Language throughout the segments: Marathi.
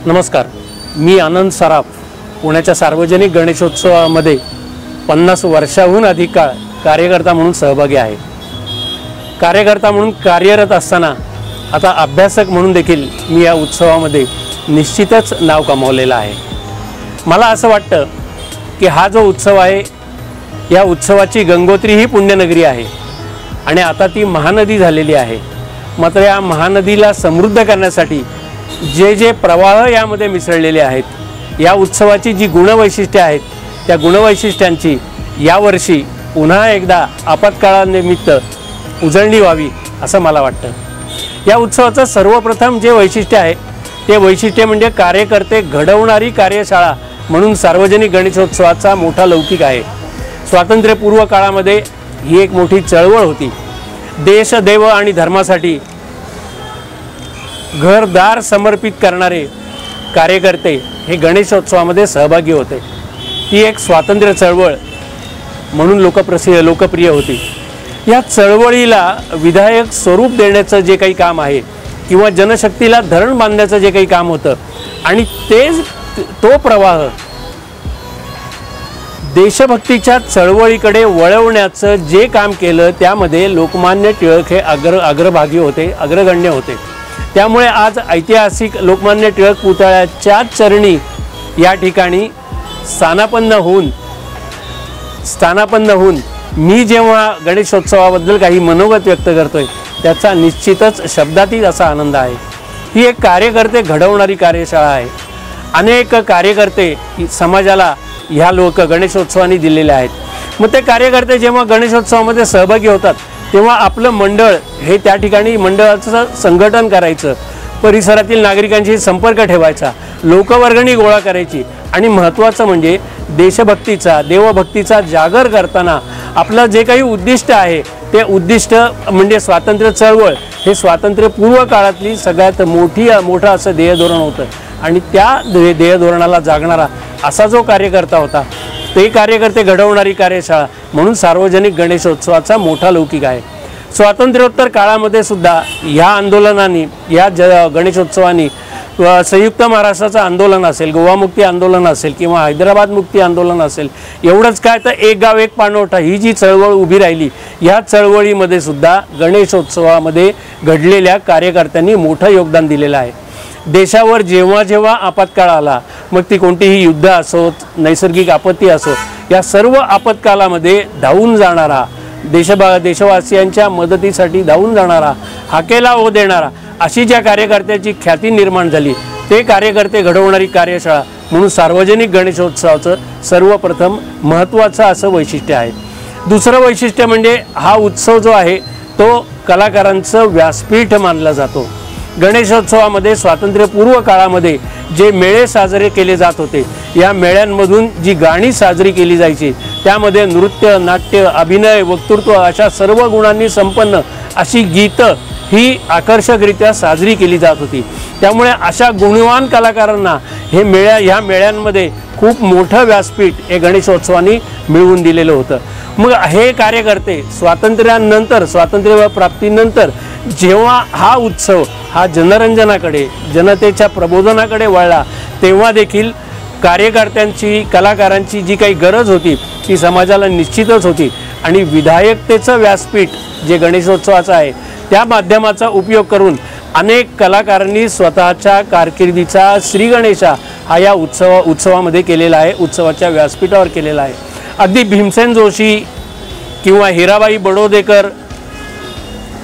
नमस्कार, मी आनंद सराफ पुण्याच्या सार्वजनिक गणेशोत्सवामध्ये 50 वर्षाहून अधिक काळ कार्यकर्ता म्हणून सहभागी आहे। कार्यकर्ता म्हणून कार्यरत असताना आता अभ्यासक म्हणून देखील मी या उत्सवामध्ये निश्चितच नाव कमावलेलं आहे। मला असं वाटतं की हा जो उत्सव आहे, या उत्सवाची गंगोत्री ही पुण्यनगरी आहे आणि आता ती महानदी झालेली आहे। मात्र या महानदीला समृद्ध करण्यासाठी जे प्रवाह यामध्ये मिसळलेले आहेत, या उत्सवाची जी गुणवैशिष्ट्ये आहेत, त्या गुणवैशिष्ट्यांची यावर्षी पुन्हा एकदा आपत्काळानिमित्त उजळणी व्हावी असं मला वाटतं। या उत्सवाचं सर्वप्रथम जे वैशिष्ट्य आहे ते वैशिष्ट्य म्हणजे कार्यकर्ते घडवणारी कार्यशाळा म्हणून सार्वजनिक गणेशोत्सवाचा मोठा लौकिक आहे। स्वातंत्र्यपूर्व काळामध्ये ही एक मोठी चळवळ होती। देश, देव आणि धर्मासाठी घरदार समर्पित करणारे कार्यकर्ते हे गणेशोत्सवामध्ये सहभागी होते। ती एक स्वातंत्र्य चळवळ म्हणून लोकप्रिय होती। या चळवळीला विधायक स्वरूप देण्याचं जे काही काम आहे किंवा जनशक्तीला धरण बांधण्याचं जे काही काम होतं आणि तो प्रवाह देशभक्तीच्या चळवळीकडे वळवण्याचं जे काम केलं त्यामध्ये लोकमान्य टिळक हे अग्रभागी होते, अग्रगण्य होते। त्यामुळे आज ऐतिहासिक लोकमान्य टिळक पुतळ्याच्या चरणी या ठिकाणी स्थानापन्न होऊन मी जेव्हा गणेशोत्सवाबद्दल काही मनोगत व्यक्त करतोय त्याचा निश्चितच शब्दातीत असा आनंद आहे। ही एक कार्यकर्ते घडवणारी कार्यशाळा आहे। अनेक कार्यकर्ते समाजाला ह्या गणेशोत्सवानी दिलेले आहेत। मग ते कार्यकर्ते जेव्हा गणेशोत्सवामध्ये सहभागी होतात तेव्हा आपलं मंडळ हे त्या ठिकाणी मंडळाचं संघटन करायचं, परिसरातील नागरिकांशी संपर्क ठेवायचा, लोकवर्गणी गोळा करायची आणि महत्त्वाचं म्हणजे देशभक्तीचा, देवभक्तीचा जागर करताना आपलं जे काही उद्दिष्ट आहे ते उद्दिष्ट म्हणजे स्वातंत्र्य चळवळ हे स्वातंत्र्यपूर्व काळातली सगळ्यात मोठं असं ध्येयधोरण होतं आणि त्या ध्येयधोरणाला जागणारा असा जो कार्यकर्ता होता ते कार्यकर्ते घडवणारी कार्यशाळा म्हणून सार्वजनिक गणेशोत्सवाचा मोठा लौकिक आहे। स्वातंत्र्योत्तर काळामध्ये सुद्धा ह्या आंदोलनांनी, या गणेशोत्सवानी संयुक्त महाराष्ट्राचं आंदोलन असेल, गोवा मुक्ती आंदोलन असेल किंवा हैदराबाद मुक्ती आंदोलन असेल, एवढंच काय तर एक गाव एक पाणवठा ही जी चळवळ उभी राहिली, या चळवळीमध्ये सुद्धा गणेशोत्सवामध्ये घडलेल्या कार्यकर्त्यांनी मोठं योगदान दिलेलं आहे। देशावर जेव्हा आपत्काळ आला, मग ती कोणतीही युद्ध असो, नैसर्गिक आपत्ती असो, या सर्व आपत्कालामध्ये धावून जाणारा, देशवासियांच्या मदतीसाठी धावून जाणारा, हाकेला ओ देणारा अशी ज्या कार्यकर्त्याची ख्याती निर्माण झाली ते कार्यकर्ते घडवणारी कार्यशाळा म्हणून सार्वजनिक गणेशोत्सवाचं सर्वप्रथम महत्त्वाचं असं वैशिष्ट्य आहे। दुसरं वैशिष्ट्य म्हणजे हा उत्सव जो आहे तो कलाकारांचं व्यासपीठ मानला जातो। गणेशोत्सवामध्ये स्वातंत्र्यपूर्व काळामध्ये जे मेळे साजरे केले जात होते, या मेळ्यांमधून जी गाणी साजरी केली जायची त्यामध्ये नृत्य, नाट्य, अभिनय, वक्तृत्व अशा सर्व गुणांनी संपन्न अशी गीतं ही आकर्षकरित्या साजरी केली जात होती। त्यामुळे अशा गुणवान कलाकारांना ह्या मेळ्यांमध्ये खूप मोठं व्यासपीठ हे गणेशोत्सवानी मिळवून दिलेलं होतं। मग हे कार्यकर्ते स्वातंत्र्यानंतर, स्वातंत्र्य प्राप्तीनंतर जेव्हा हा उत्सव हा जनरंजनाकडे, जनतेच्या प्रबोधनाकडे वळला तेव्हा देखील कार्यकर्त्यांची, कलाकारांची जी काही गरज होती ती समाजाला निश्चितच होती आणि विधायकतेचं व्यासपीठ जे गणेशोत्सवाचं आहे त्या माध्यमाचा उपयोग करून अनेक कलाकारांनी स्वतःच्या कारकिर्दीचा श्रीगणेशा हा या उत्सवामध्ये केलेला आहे, उत्सवाच्या व्यासपीठावर केलेला आहे। अगदी भीमसेन जोशी किंवा हिराबाई बडोदेकर,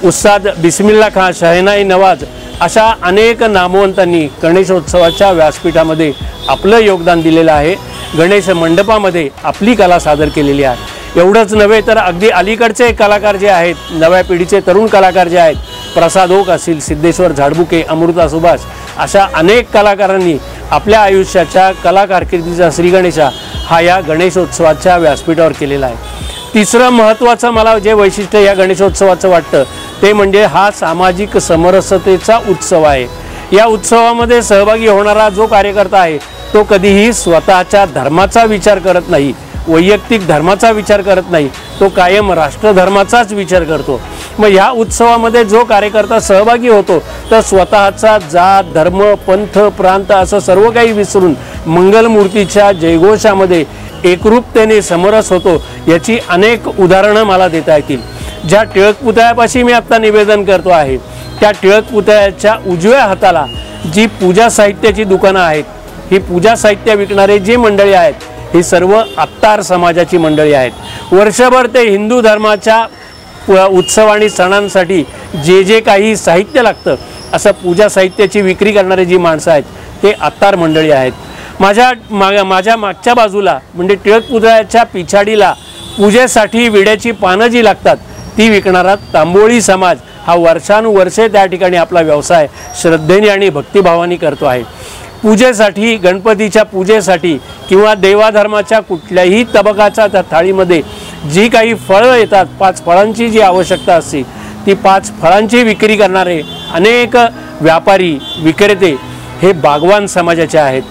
उस्ताद बिस्मिल्ला खान, शहनाई नवाज अशा अनेक नामवंतांनी गणेशोत्सवाच्या व्यासपीठामध्ये आपलं योगदान दिलेलं आहे। गणेश मंडपामध्ये आपली कला सादर केलेली आहे। एवढंच नव्हे तर अगदी अलीकडचे कलाकार जे आहेत, नव्या पिढीचे तरुण कलाकार जे आहेत, प्रसाद ओक असतील, सिद्धेश्वर झाडबुके, अमृता सुभाष अशा अनेक कलाकारांनी आपल्या आयुष्याच्या कला कारकिर्दीचा श्रीगणेशा हा या गणेशोत्सवाच्या व्यासपीठावर केलेला आहे। तिसरं महत्त्वाचं मला जे वैशिष्ट्य या गणेशोत्सवाचं वाटतं ते म्हणजे हा सामाजिक समरसतेचा उत्सव आहे। या उत्सवामध्ये सहभागी होणारा जो कार्यकर्ता आहे तो कधीही स्वतःच्या धर्माचा विचार करत नाही, वैयक्तिक धर्माचा विचार करत नाही, तो कायम राष्ट्रधर्माचाच विचार करतो। मग ह्या उत्सवामध्ये जो कार्यकर्ता सहभागी होतो तर स्वतःचा जात धर्म पंथ प्रांत असं सर्व काही विसरून मंगलमूर्तीच्या जयघोषामध्ये एकरूपतेने समरस होतो। याची अनेक उदाहरणं मला देता येतील। ज्या टिळक पुतळ्यापाशी मी आत्ता निवेदन करतो आहे त्या टिळक पुतळ्याच्या उजव्या हाताला जी पूजा साहित्याची दुकानं आहेत, ही पूजा साहित्य विकणारे जी मंडळी आहेत ही सर्व अत्तार समाजाची मंडळी आहेत। वर्षभर ते हिंदू धर्माच्या उत्सव आणि सणांसाठी जे जे काही साहित्य लागतं असं पूजा साहित्याची विक्री करणारे जी माणसं आहेत ते अत्तार मंडळी आहेत। माझ्या मागच्या बाजूला म्हणजे टिळक पुतळ्याच्या पिछाडीला पूजेसाठी विड्याची पानं जी लागतात ती विकणारा तांबोळी समाज हा वर्षानुवर्षे त्या ठिकाणी आपला व्यवसाय श्रद्धेने आणि भक्तिभावाने करतो आहे। पूजेसाठी गणपतीच्या पूजेसाठी किंवा देवाधर्माच्या कुठल्याही तबकाच्या त्या थाळीमध्ये जी काही फळं येतात 5 फळांची जी आवश्यकता असते ती 5 फळांची विक्री करणारे अनेक व्यापारी विक्रेते हे बागवान समाजाचे आहेत।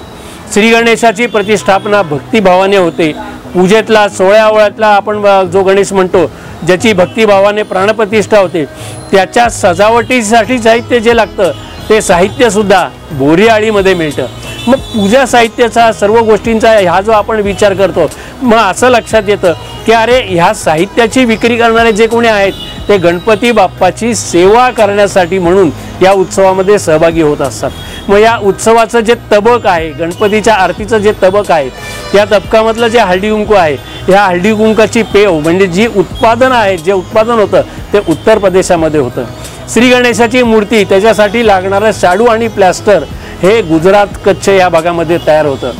श्री गणेशाची प्रतिष्ठापना भक्तिभावाने होते। पूजेतला 16 ओळ्यातला आपण जो गणेश म्हणतो ज्याची भक्तिभावाने प्राणप्रतिष्ठा होते त्याच्या सजावटीसाठी साहित्य जे लागतं ते साहित्यसुद्धा बोरीआळीमध्ये मिळतं। मग पूजा साहित्याचा सर्व गोष्टींचा ह्या जो आपण विचार करतो मग असं लक्षात येतं की अरे ह्या साहित्याची विक्री करणारे जे कोणी आहेत ते गणपती बाप्पाची सेवा करण्यासाठी म्हणून या उत्सवामध्ये सहभागी होत असतात। मग या उत्सवाचं जे तबक आहे गणपतीच्या आरतीचं जे तबक आहे या तबकामधलं जे हळदी कुंकू आहे ह्या हळदी कुंकाची पेव म्हणजे जी उत्पादन आहे जे उत्पादन होतं ते उत्तर प्रदेशामध्ये होतं। श्री गणेशाची मूर्ती त्याच्यासाठी लागणारं शाडू आणि प्लॅस्टर हे गुजरात कच्छ या भागामध्ये तयार होतं।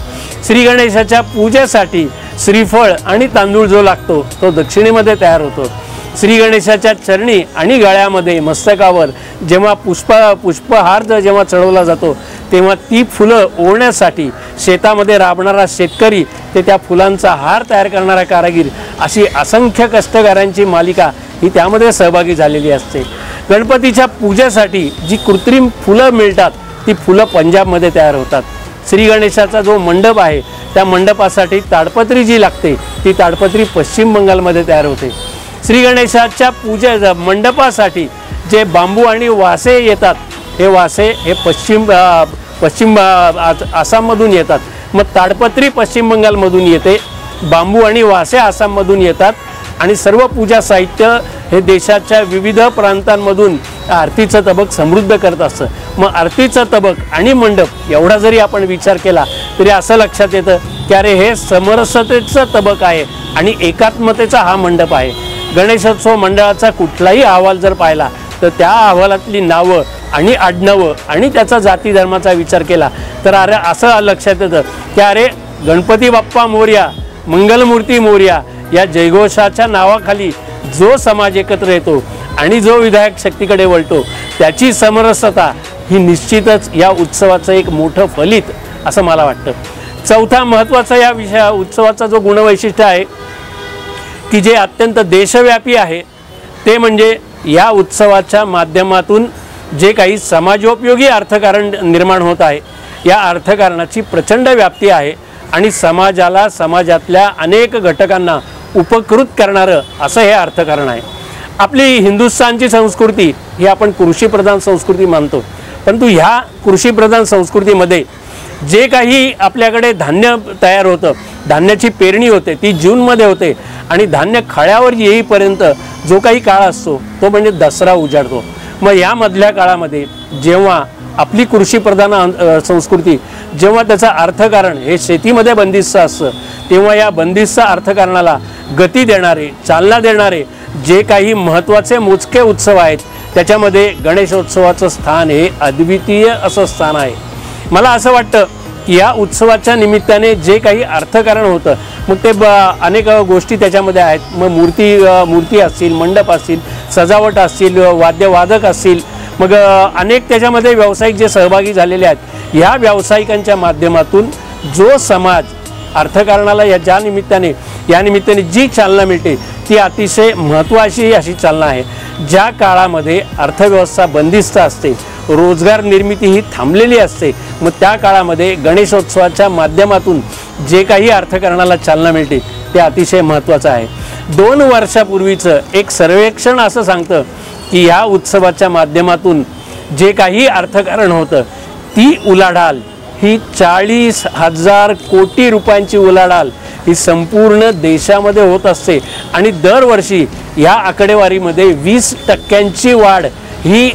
श्री गणेशाच्या पूजेसाठी श्रीफळ आणि तांदूळ जो लागतो तो दक्षिणेमध्ये तयार होतो। श्री गणेशाच्या चरणी आणि गळ्यामध्ये मस्तकावर जेव्हा पुष्पहार जेव्हा चढवला जातो तेव्हा ती फुलं ओढण्यासाठी शेतामध्ये राबणारा शेतकरी ते त्या फुलांचा हार तयार करणारा कारागीर अशी असंख्य कष्टकऱ्यांची मालिका ही त्यामध्ये सहभागी झालेली असते। गणपतीच्या पूजेसाठी जी कृत्रिम फुलं मिळतात ती फुलं पंजाबमध्ये तयार होतात। श्री गणेशाचा जो मंडप आहे त्या मंडपासाठी ताडपत्री जी लागते ती ताडपत्री पश्चिम बंगालमध्ये तयार होते। श्री गणेशाच्या पूजे मंडपासाठी जे बांबू आणि वासे येतात हे वासे हे पश्चिम आसाममधून येतात। मग ताडपत्री पश्चिम बंगालमधून येते, बांबू आणि वासे आसाममधून येतात आणि सर्व पूजा साहित्य हे देशाच्या विविध प्रांतांमधून आरतीचं तबक समृद्ध करत असतं। मग आरतीचं तबक आणि मंडप एवढा जरी आपण विचार केला तरी असं लक्षात येतं की अरे हे समरसतेचं तबक आहे आणि एकात्मतेचा हा मंडप आहे। गणेशोत्सव मंडळाचा कुठलाही अहवाल जर पाहिला तर त्या अहवालातली नावं आणि आडनावं आणि त्याचा जाती धर्माचा विचार केला तर अरे असं लक्षात येतं की अरे गणपती बाप्पा मोरया मंगलमूर्ती मोरया या जयघोषाच्या नावाखाली जो समाज एकत्र येतो आणि जो विधायक शक्तीकडे वळतो त्याची समरसता ही निश्चितच या उत्सवाचं एक मोठं फलित असं मला वाटतं। चौथा महत्त्वाचा या उत्सवाचा जो गुणवैशिष्ट्य आहे की जे अत्यंत देशव्यापी आहे ते म्हणजे या उत्सवाच्या माध्यमातून जे काही समाजोपयोगी अर्थकारण निर्माण होत आहे या अर्थकारणाची प्रचंड व्याप्ती आहे आणि समाजातल्या अनेक घटकांना उपकृत करणारं असं हे अर्थकारण आहे। आपली हिंदुस्थानची संस्कृती ही आपण कृषीप्रधान संस्कृती मानतो, परंतु ह्या कृषीप्रधान संस्कृतीमध्ये जे काही आपल्याकडे धान्य तयार होतं धान्याची पेरणी होते ती जूनमध्ये होते आणि धान्य खळ्यावर येईपर्यंत जो काही काळ असतो तो म्हणजे दसरा उजाडतो। मग यामधल्या काळामध्ये जेव्हा आपली कृषीप्रधान संस्कृती जेव्हा त्याचं अर्थकारण हे शेतीमध्ये बंदिस्त असतं तेव्हा या बंदिस्त अर्थकारणाला गती देणारे चालना देणारे जे काही महत्त्वाचे मोजके उत्सव आहेत त्याच्यामध्ये गणेशोत्सवाचं स्थान हे अद्वितीय असं स्थान आहे। मला असं वाटतं की या उत्सवाच्या निमित्ताने जे काही अर्थकारण होतं मग ते अनेक गोष्टी त्याच्यामध्ये आहेत। मग मूर्ती असतील, मंडप असतील, सजावट असतील, वाद्यवादक असतील, मग अनेक त्याच्यामध्ये व्यावसायिक जे सहभागी झालेले आहेत ह्या व्यावसायिकांच्या माध्यमातून जो समाज अर्थकारणाला या निमित्ताने जी चालना मिळते ती अतिशय महत्त्वाची अशी चालना आहे। ज्या काळामध्ये अर्थव्यवस्था बंदिस्त असते रोजगार निर्मिती ही थांबलेली असते मग त्या काळामध्ये गणेशोत्सवाच्या माध्यमातून जे काही अर्थकारणाला चालना मिळते ते अतिशय महत्त्वाचं आहे। 2 वर्षापूर्वीचं एक सर्वेक्षण असं सांगतं की ह्या उत्सवाच्या माध्यमातून जे काही अर्थकारण होतं ती उलाढाल ही 40,000 कोटी रुपयांची उलाढाल ही संपूर्ण देशामध्ये होत असते आणि दरवर्षी या आकडेवारीमध्ये 20% वाढ ही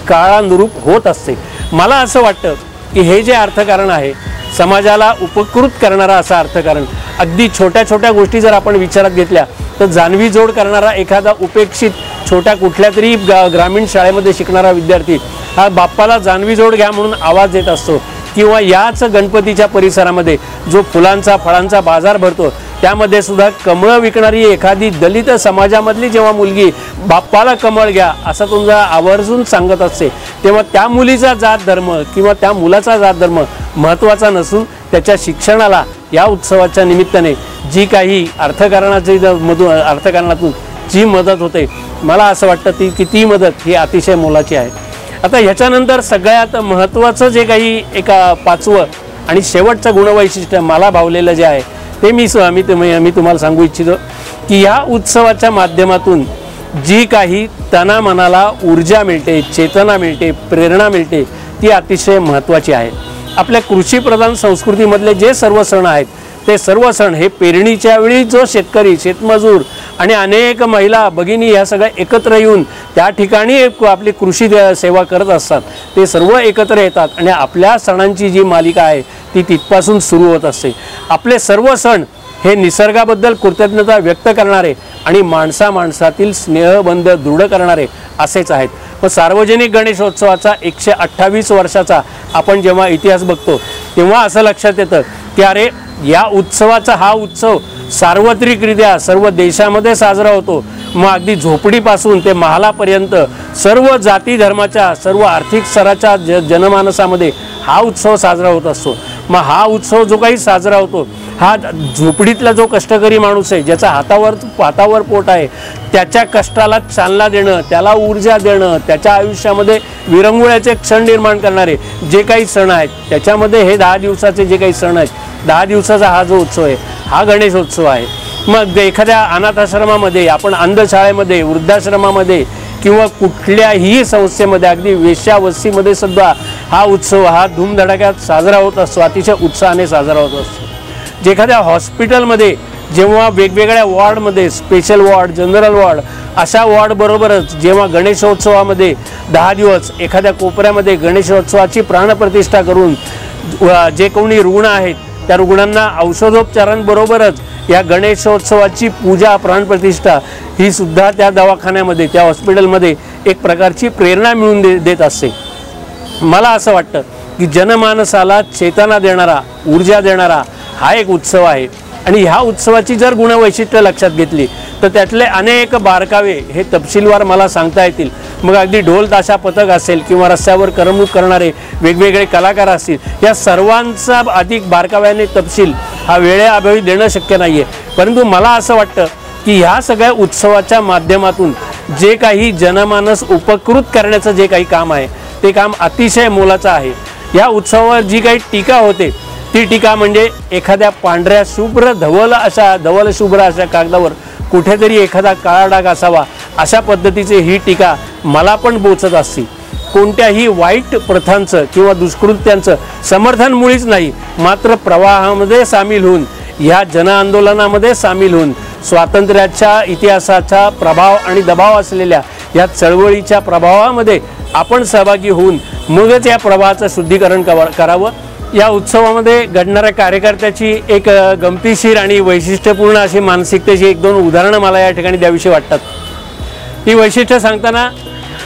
काळानुरूप होत असते। मला असं वाटतं की हे जे अर्थकारण आहे समाजाला उपकृत करणारा असं अर्थकारण, अगदी छोट्या छोट्या गोष्टी जर आपण विचारात घेतल्या तर जाणवी जोड करणारा एखादा उपेक्षित छोट्या कुठल्या तरी ग्रामीण शाळेमध्ये शिकणारा विद्यार्थी हा बाप्पाला जाणवी जोड घ्या म्हणून आवाज देत असतो, किंवा याच गणपतीच्या परिसरामध्ये जो फुलांचा फळांचा बाजार भरतो त्यामध्ये सुद्धा कमळं विकणारी एखादी दलित समाजामधली जेव्हा मुलगी बाप्पाला कमळ घ्या असं तुमचा आवर्जून सांगत असते, तेव्हा त्या मुलीचा जात धर्म किंवा त्या मुलाचा जात धर्म महत्त्वाचा नसून त्याच्या शिक्षणाला या उत्सवाच्या निमित्ताने जी काही अर्थकारणातून जी मदत होते, मला असं वाटतं ती मदत ही अतिशय मोलाची आहे। आता ह्याच्यानंतर सगळ्यात महत्त्वाचं जे काही एका 5वं आणि शेवटचं गुणवैशिष्ट्य मला भावलेलं जे आहे ते मी तुम्हाला सांगू इच्छितो की या उत्सवाच्या माध्यमातून जी काही तना मनाला ऊर्जा मिळते, चेतना मिळते, प्रेरणा मिळते ती अतिशय महत्त्वाची आहे। आपल्या कृषीप्रधान संस्कृतीमधले जे सर्व सण आहेत ते सर्व सण हे पेरणीच्या वेळी जो शेतकरी, शेतमजूर आणि अनेक महिला भगिनी ह्या सगळ्या एकत्र येऊन त्या ठिकाणी आपली कृषी सेवा करत असतात, ते सर्व एकत्र येतात आणि आपल्या सणांची जी मालिका आहे ती तिथपासून सुरू होत असते। आपले सर्व सण हे निसर्गाबद्दल कृतज्ञता व्यक्त करणारे आणि माणसातील स्नेहबंध दृढ करणारे असेच आहेत। मग सार्वजनिक गणेशोत्सवाचा 128 वर्षाचा आपण जेव्हा इतिहास बघतो तेव्हा असं लक्षात येतं की अरे या उत्सवाचा हा उत्सव सार्वत्रिकरित्या सर्व देशामध्ये साजरा होतो। मग अगदी झोपडीपासून ते महालापर्यंत सर्व जाती धर्माच्या, सर्व आर्थिक स्तराच्या जनमानसामध्ये हा उत्सव साजरा होत असतो। मग हा उत्सव जो काही साजरा होतो हा झोपडीतला जो कष्टकरी माणूस आहे, ज्याचा हातावर पोट आहे, त्याच्या कष्टाला चालना देणं, त्याला ऊर्जा देणं, त्याच्या आयुष्यामध्ये विरंगुळ्याचे क्षण निर्माण करणारे जे काही सण आहेत त्याच्यामध्ये हे 10 दिवसाचे जे काही सण आहेत, 10 दिवसाचा हा जो उत्सव आहे हा गणेशोत्सव आहे। मग एखाद्या अनाथाश्रमामध्ये, आपण अंधशाळेमध्ये, वृद्धाश्रमामध्ये किंवा कुठल्याही संस्थेमध्ये, अगदी वेश्यावस्तीमध्ये सुद्धा हा उत्सव हा धूमधडाक्यात साजरा होत असतो, अतिशय उत्साहाने साजरा होत असतो। जे एखाद्या हॉस्पिटलमध्ये जेव्हा वेगवेगळ्या वॉर्डमध्ये, स्पेशल वॉर्ड, जनरल वॉर्ड अशा वॉर्डबरोबरच जेव्हा गणेशोत्सवामध्ये 10 दिवस एखाद्या कोपऱ्यामध्ये गणेशोत्सवाची प्राणप्रतिष्ठा करून जे कोणी रुग्ण आहेत त्या रुग्णांना औषधोपचारांबरोबरच या गणेशोत्सवाची पूजा, प्राणप्रतिष्ठा ही सुद्धा त्या दवाखान्यामध्ये, त्या हॉस्पिटलमध्ये एक प्रकारची प्रेरणा मिळवून देत असते। मला असं वाटतं की जनमानसाला चेतना देणारा, ऊर्जा देणारा हा एक उत्सव आहे आणि ह्या उत्सवाची जर गुणवैशिष्ट्य लक्षात घेतली तर त्यातले अनेक बारकावे हे तपशीलवार मला सांगता येतील। मग अगदी ढोल ताशा पथक असेल किंवा रस्त्यावर करमणूक करणारे वेगवेगळे कलाकार असतील, या सर्वांचा अधिक बारकाव्याने तपशील हा वेळेअभावी देणं शक्य नाही आहे। परंतु मला असं वाटतं की ह्या सगळ्या उत्सवाच्या माध्यमातून जे काही जनमानस उपकृत करण्याचं जे काही काम आहे ते काम अतिशय मोलाचं आहे। या उत्सवावर जी काही टीका होते ती टीका म्हणजे एखाद्या पांढऱ्या शुभ्र धवल शुभ्र अशा कागदावर कुठेतरी एखादा काळा डाग असावा अशा पद्धतीची ही टीका मला पण बोचत असते। कोणत्याही वाईट प्रथांचं किंवा दुष्कृत्यांचं समर्थन मुळीच नाही, मात्र प्रवाहामध्ये सामील होऊन, ह्या जनआंदोलनामध्ये सामील होऊन, स्वातंत्र्याच्या इतिहासाचा प्रभाव आणि दबाव असलेल्या या चळवळीच्या प्रभावामध्ये आपण सहभागी होऊन मगच या प्रवाहाचं शुद्धीकरण करावं। या उत्सवामध्ये घडणाऱ्या कार्यकर्त्याची एक गमतीशीर आणि वैशिष्ट्यपूर्ण अशी मानसिकतेची 1-2 उदाहरणं मला या ठिकाणी द्यावीशी वाटतात। ही वैशिष्ट्य सांगताना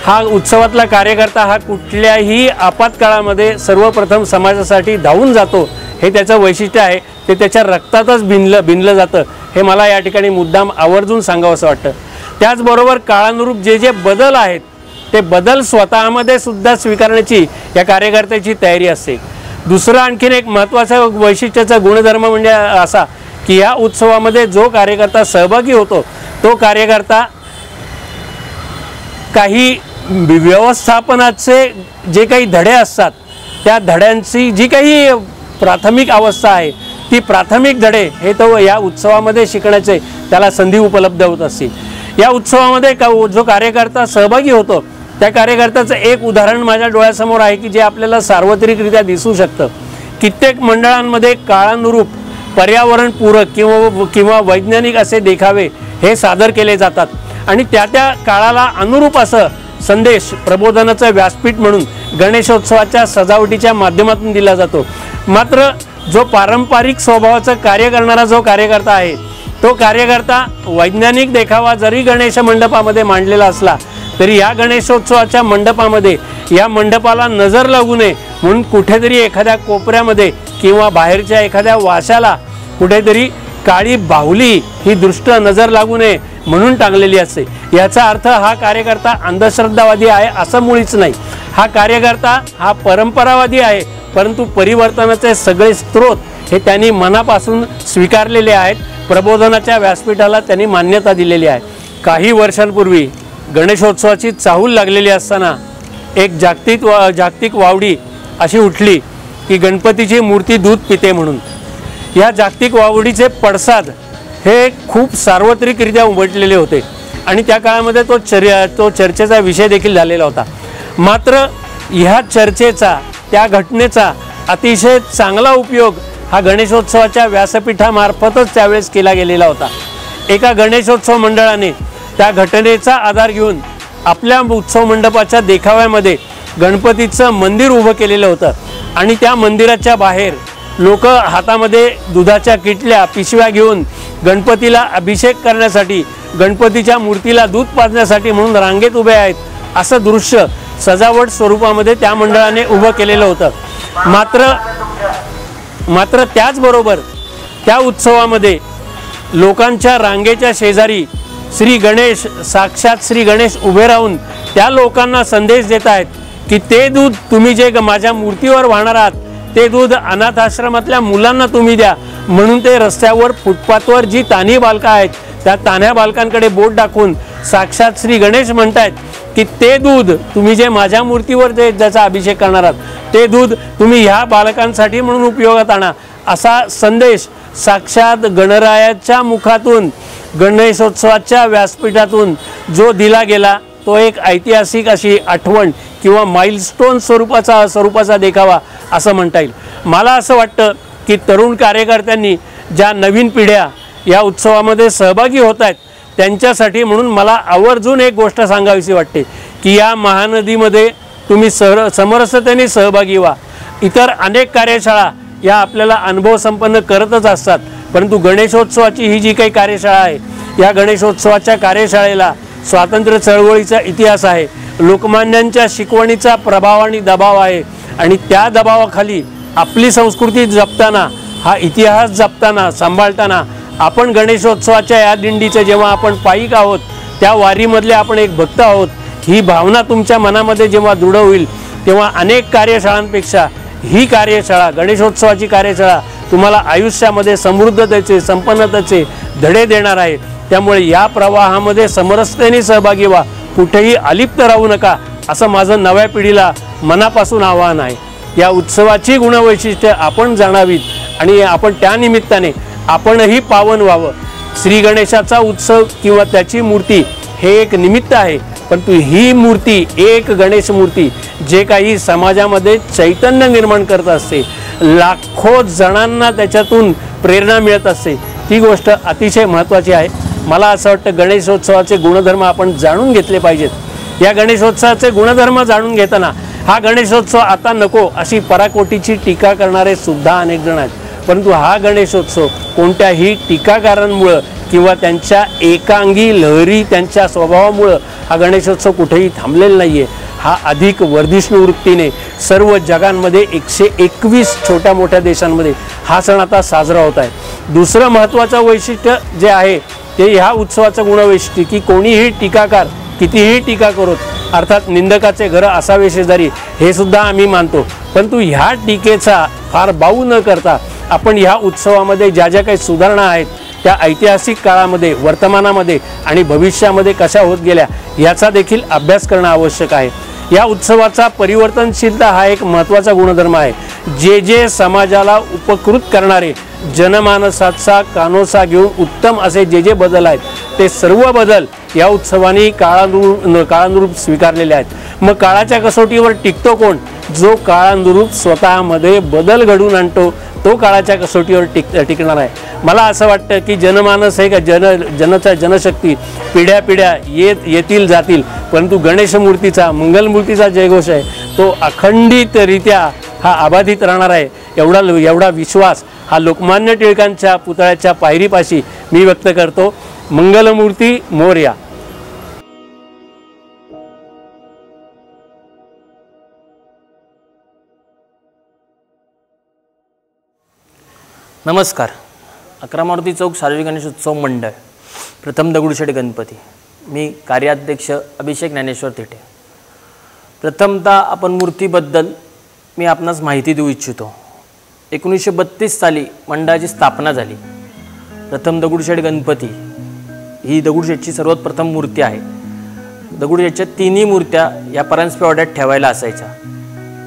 हा उत्सवातला कार्यकर्ता हा कुठल्याही आपत्काळामध्ये सर्वप्रथम समाजासाठी धावून जातो, हे त्याचं वैशिष्ट्य आहे। ते त्याच्या रक्तातच भिनलं जातं, हे मला या ठिकाणी मुद्दाम आवर्जून सांगावंसं वाटतं। त्याचबरोबर काळानुरूप जे बदल आहेत ते बदल स्वतःमध्ये सुद्धा स्वीकारण्याची या कार्यकर्त्याची तयारी असते। दुसरं आणखीन एक महत्त्वाचा वैशिष्ट्याचा गुणधर्म म्हणजे असा की या उत्सवामध्ये जो कार्यकर्ता सहभागी होतो तो कार्यकर्ता काही व्यवस्थापनाचे जे काही धडे असतात त्या धड्यांची जी काही प्राथमिक अवस्था आहे ती प्राथमिक धडे हे तो या उत्सवामध्ये शिकण्याचे त्याला संधी उपलब्ध होत असते। या उत्सवामध्ये जो कार्यकर्ता सहभागी होतो त्या कार्यकर्त्याचं एक उदाहरण माझ्या डोळ्यासमोर आहे की जे आपल्याला सार्वत्रिकरित्या दिसू शकतं। कित्येक मंडळांमध्ये काळानुरूप पर्यावरणपूरक किंवा वैज्ञानिक असे देखावे हे सादर केले जातात आणि त्या काळाला अनुरूप असं संदेश प्रबोधनाचं व्यासपीठ म्हणून गणेशोत्सवाच्या सजावटीच्या माध्यमातून दिला जातो। मात्र जो पारंपरिक स्वभावाचं कार्य करणारा जो कार्यकर्ता आहे तो कार्यकर्ता वैज्ञानिक देखावा जरी गणेश मंडपामध्ये मांडलेला असला तरी या गणेशोत्सवाच्या मंडपामध्ये या मंडपाला नजर लागू नये म्हणून कुठेतरी एखाद्या कोपऱ्यामध्ये किंवा बाहेरच्या एखाद्या वाशाला कुठेतरी काळी बाहुली ही दृष्ट नजर लागू नये म्हणून टांगलेली असते। याचा अर्थ हा कार्यकर्ता अंधश्रद्धावादी आहे असं मुळीच नाही। हा कार्यकर्ता हा परंपरावादी आहे, परंतु परिवर्तनाचे सगळे स्रोत हे त्यांनी मनापासून स्वीकारलेले आहेत। प्रबोधनाच्या व्यासपीठाला त्यांनी मान्यता दिलेली आहे। काही वर्षांपूर्वी गणेशोत्सवाची चाहूल लागलेली असताना एक जागतिक वावडी अशी उठली की गणपतीची मूर्ती दूध पिते म्हणून। या जागतिक वावडीचे पडसाद हे खूप सार्वत्रिकरित्या उमटलेले होते आणि त्या काळामध्ये तो चर्चेचा विषय देखील झालेला होता। मात्र ह्या चर्चेचा त्या घटनेचा अतिशय चांगला उपयोग हा गणेशोत्सवाच्या व्यासपीठामार्फतच त्यावेळेस केला गेलेला होता। एका गणेशोत्सव मंडळाने त्या घटनेचा आधार घेऊन आपल्या उत्सव मंडपाच्या देखाव्यामध्ये गणपतीचं मंदिर उभं केलेलं होतं आणि त्या मंदिराच्या बाहेर लोक हातामध्ये दुधाच्या किटल्या पिशव्या घेऊन गणपतीला अभिषेक करण्यासाठी गणपतीच्या मूर्तीला दूध पाजण्यासाठी म्हणून रांगेत उभे आहेत असं दृश्य सजावट स्वरूपामध्ये त्या मंडळाने उभं केलेलं होतं। मात्र त्याचबरोबर त्या उत्सवामध्ये लोकांच्या रांगेच्या शेजारी साक्षात श्री गणेश उभे राहून त्या लोकांना संदेश देत आहेत की ते दूध तुम्ही जे माझ्या मूर्तीवर वाहणार आहात ते दूध अनाथ आश्रमातल्या मुलांना तुम्ही द्या म्हणून ते रस्त्यावर फुटपाथवर जी तान्ही बालकं आहेत त्या तान्ह्या बालकांकडे बोट दाखवून साक्षात श्री गणेश म्हणतायत की ते दूध तुम्ही जे माझ्या मूर्तीवर ज्याचा अभिषेक करणार आहात ते दूध तुम्ही ह्या बालकांसाठी म्हणून उपयोगात आणा असा संदेश साक्षात गणरायाच्या मुखातून गणेशोत्सवाच्या व्यासपीठातून जो दिला गेला तो एक ऐतिहासिक अशी आठवण किंवा माइलस्टोन स्वरूपाचा देखावा असं म्हणता येईल। मला असं वाटतं की तरुण कार्यकर्त्यांनी ज्या नवीन पिढ्या या उत्सवामध्ये सहभागी होत आहेत त्यांच्यासाठी म्हणून मला आवर्जून एक गोष्ट सांगावीशी वाटते की या महानदीमध्ये तुम्ही समरसतेने सहभागी व्हा। इतर अनेक कार्यशाळा या आपल्याला अनुभव संपन्न करतच असतात, परंतु गणेशोत्सवाची ही जी काही कार्यशाळा आहे या गणेशोत्सवाच्या कार्यशाळेला स्वातंत्र्य चळवळीचा इतिहास आहे, लोकमान्यांच्या शिकवणीचा प्रभाव आणि दबाव आहे आणि त्या दबावाखाली आपली संस्कृती जपताना हा इतिहास जपताना सांभाळताना आपण गणेशोत्सवाच्या या दिंडीचे जेव्हा आपण पायिक आहोत त्या वारीमधले आपण एक भक्त आहोत ही भावना तुमच्या मनामध्ये जेव्हा दृढ होईल तेव्हा अनेक कार्यशाळांपेक्षा ही कार्यशाळा गणेशोत्सवाची कार्यशाळा तुम्हाला आयुष्यामध्ये समृद्धतेचे संपन्नतेचे धडे देणार आहे। त्यामुळे या प्रवाहामध्ये समरसतेने सहभागी व्हा, कुठेही अलिप्त राहू नका असं माझं नव्या पिढीला मनापासून आवाहन आहे। या उत्सवाची गुणवैशिष्ट्ये आपण जाणावीत आणि आपण त्या निमित्ताने आपणही पावन व्हावं। श्री गणेशाचा उत्सव किंवा त्याची मूर्ती हे एक निमित्त आहे, परंतु ही मूर्ती एक गणेश मूर्ती जे काही समाजामध्ये चैतन्य निर्माण करत असते, लाखो जणांना त्याच्यातून प्रेरणा मिळत असते, ती गोष्ट अतिशय महत्त्वाची आहे। मला असं वाटतं गणेशोत्सवाचे गुणधर्म आपण जाणून घेतले पाहिजेत। या गणेशोत्सवाचे गुणधर्म जाणून घेताना हा गणेशोत्सव आता नको अशी पराकोटीची टीका करणारे सुद्धा अनेक जण आहेत, परंतु हा गणेशोत्सव कोणत्याही टीकाकारांमुळे किंवा त्यांच्या एकांगी लहरी त्यांच्या स्वभावामुळे हा गणेशोत्सव कुठेही थांबलेला नाहीये। हा अधिक वर्धिष्णू वृत्तीने सर्व जगांमध्ये 121 छोट्या मोठ्या देशांमध्ये हा सण आता साजरा होत आहे। दुसरं महत्त्वाचं वैशिष्ट्य जे आहे ते ह्या उत्सवाचं गुणवैशिष्ट्य की कोणीही टीकाकार कितीही टीका करोत, अर्थात निंदकाचे घर असावे शेजारी हे सुद्धा आम्ही मानतो, परंतु ह्या टीकेचा फार बाऊ न करता आपण ह्या उत्सवामध्ये ज्या ज्या काही सुधारणा आहेत त्या ऐतिहासिक काळामध्ये वर्तमानामध्ये आणि भविष्यामध्ये कशा होत गेल्या याचा देखील अभ्यास करणं आवश्यक आहे। या उत्सवाचा परिवर्तनशीलता हा एक महत्त्वाचा गुणधर्म आहे। जे समाजाला उपकृत करणारे जनमानसाचा कानोसा घेऊन उत्तम असे जे जे बदल आहेत ते सर्व बदल या उत्सवाने काळानुरूप स्वीकारलेले आहेत। मग काळाच्या कसोटीवर टिकतो कोण? जो काळानुरूप स्वतःमध्ये बदल घडवून आणतो तो काळाच्या कसोटीवर टिकणार आहे। मला असं वाटतं की जनमानस आहे का जनशक्ती पिढ्या पिढ्या येतील जातील, परंतु गणेश मूर्तीचा मंगलमूर्तीचा जयघोष आहे तो अखंडितरित्या हा अबाधित राहणार आहे। एवढा विश्वास हा लोकमान्य टिळकांच्या पुतळ्याच्या पायरीपाशी मी व्यक्त करतो। मंगलमूर्ती मोरया। नमस्कार। 11 मारुती चौक सार्वजनिक गणेश उत्सव मंडळ प्रथम दगडूशेठ गणपती, मी कार्याध्यक्ष अभिषेक ज्ञानेश्वर थिटे। प्रथमतः आपण मूर्तीबद्दल मी आपणास माहिती देऊ इच्छितो। 1932 साली मंडळाची स्थापना झाली। प्रथम दगडूशेठ गणपती ही दगडूशेठची सर्वात प्रथम मूर्ती आहे। दगडूशेठच्या तिन्ही मूर्त्या या परांजपे वाड्यात ठेवायला असायच्या।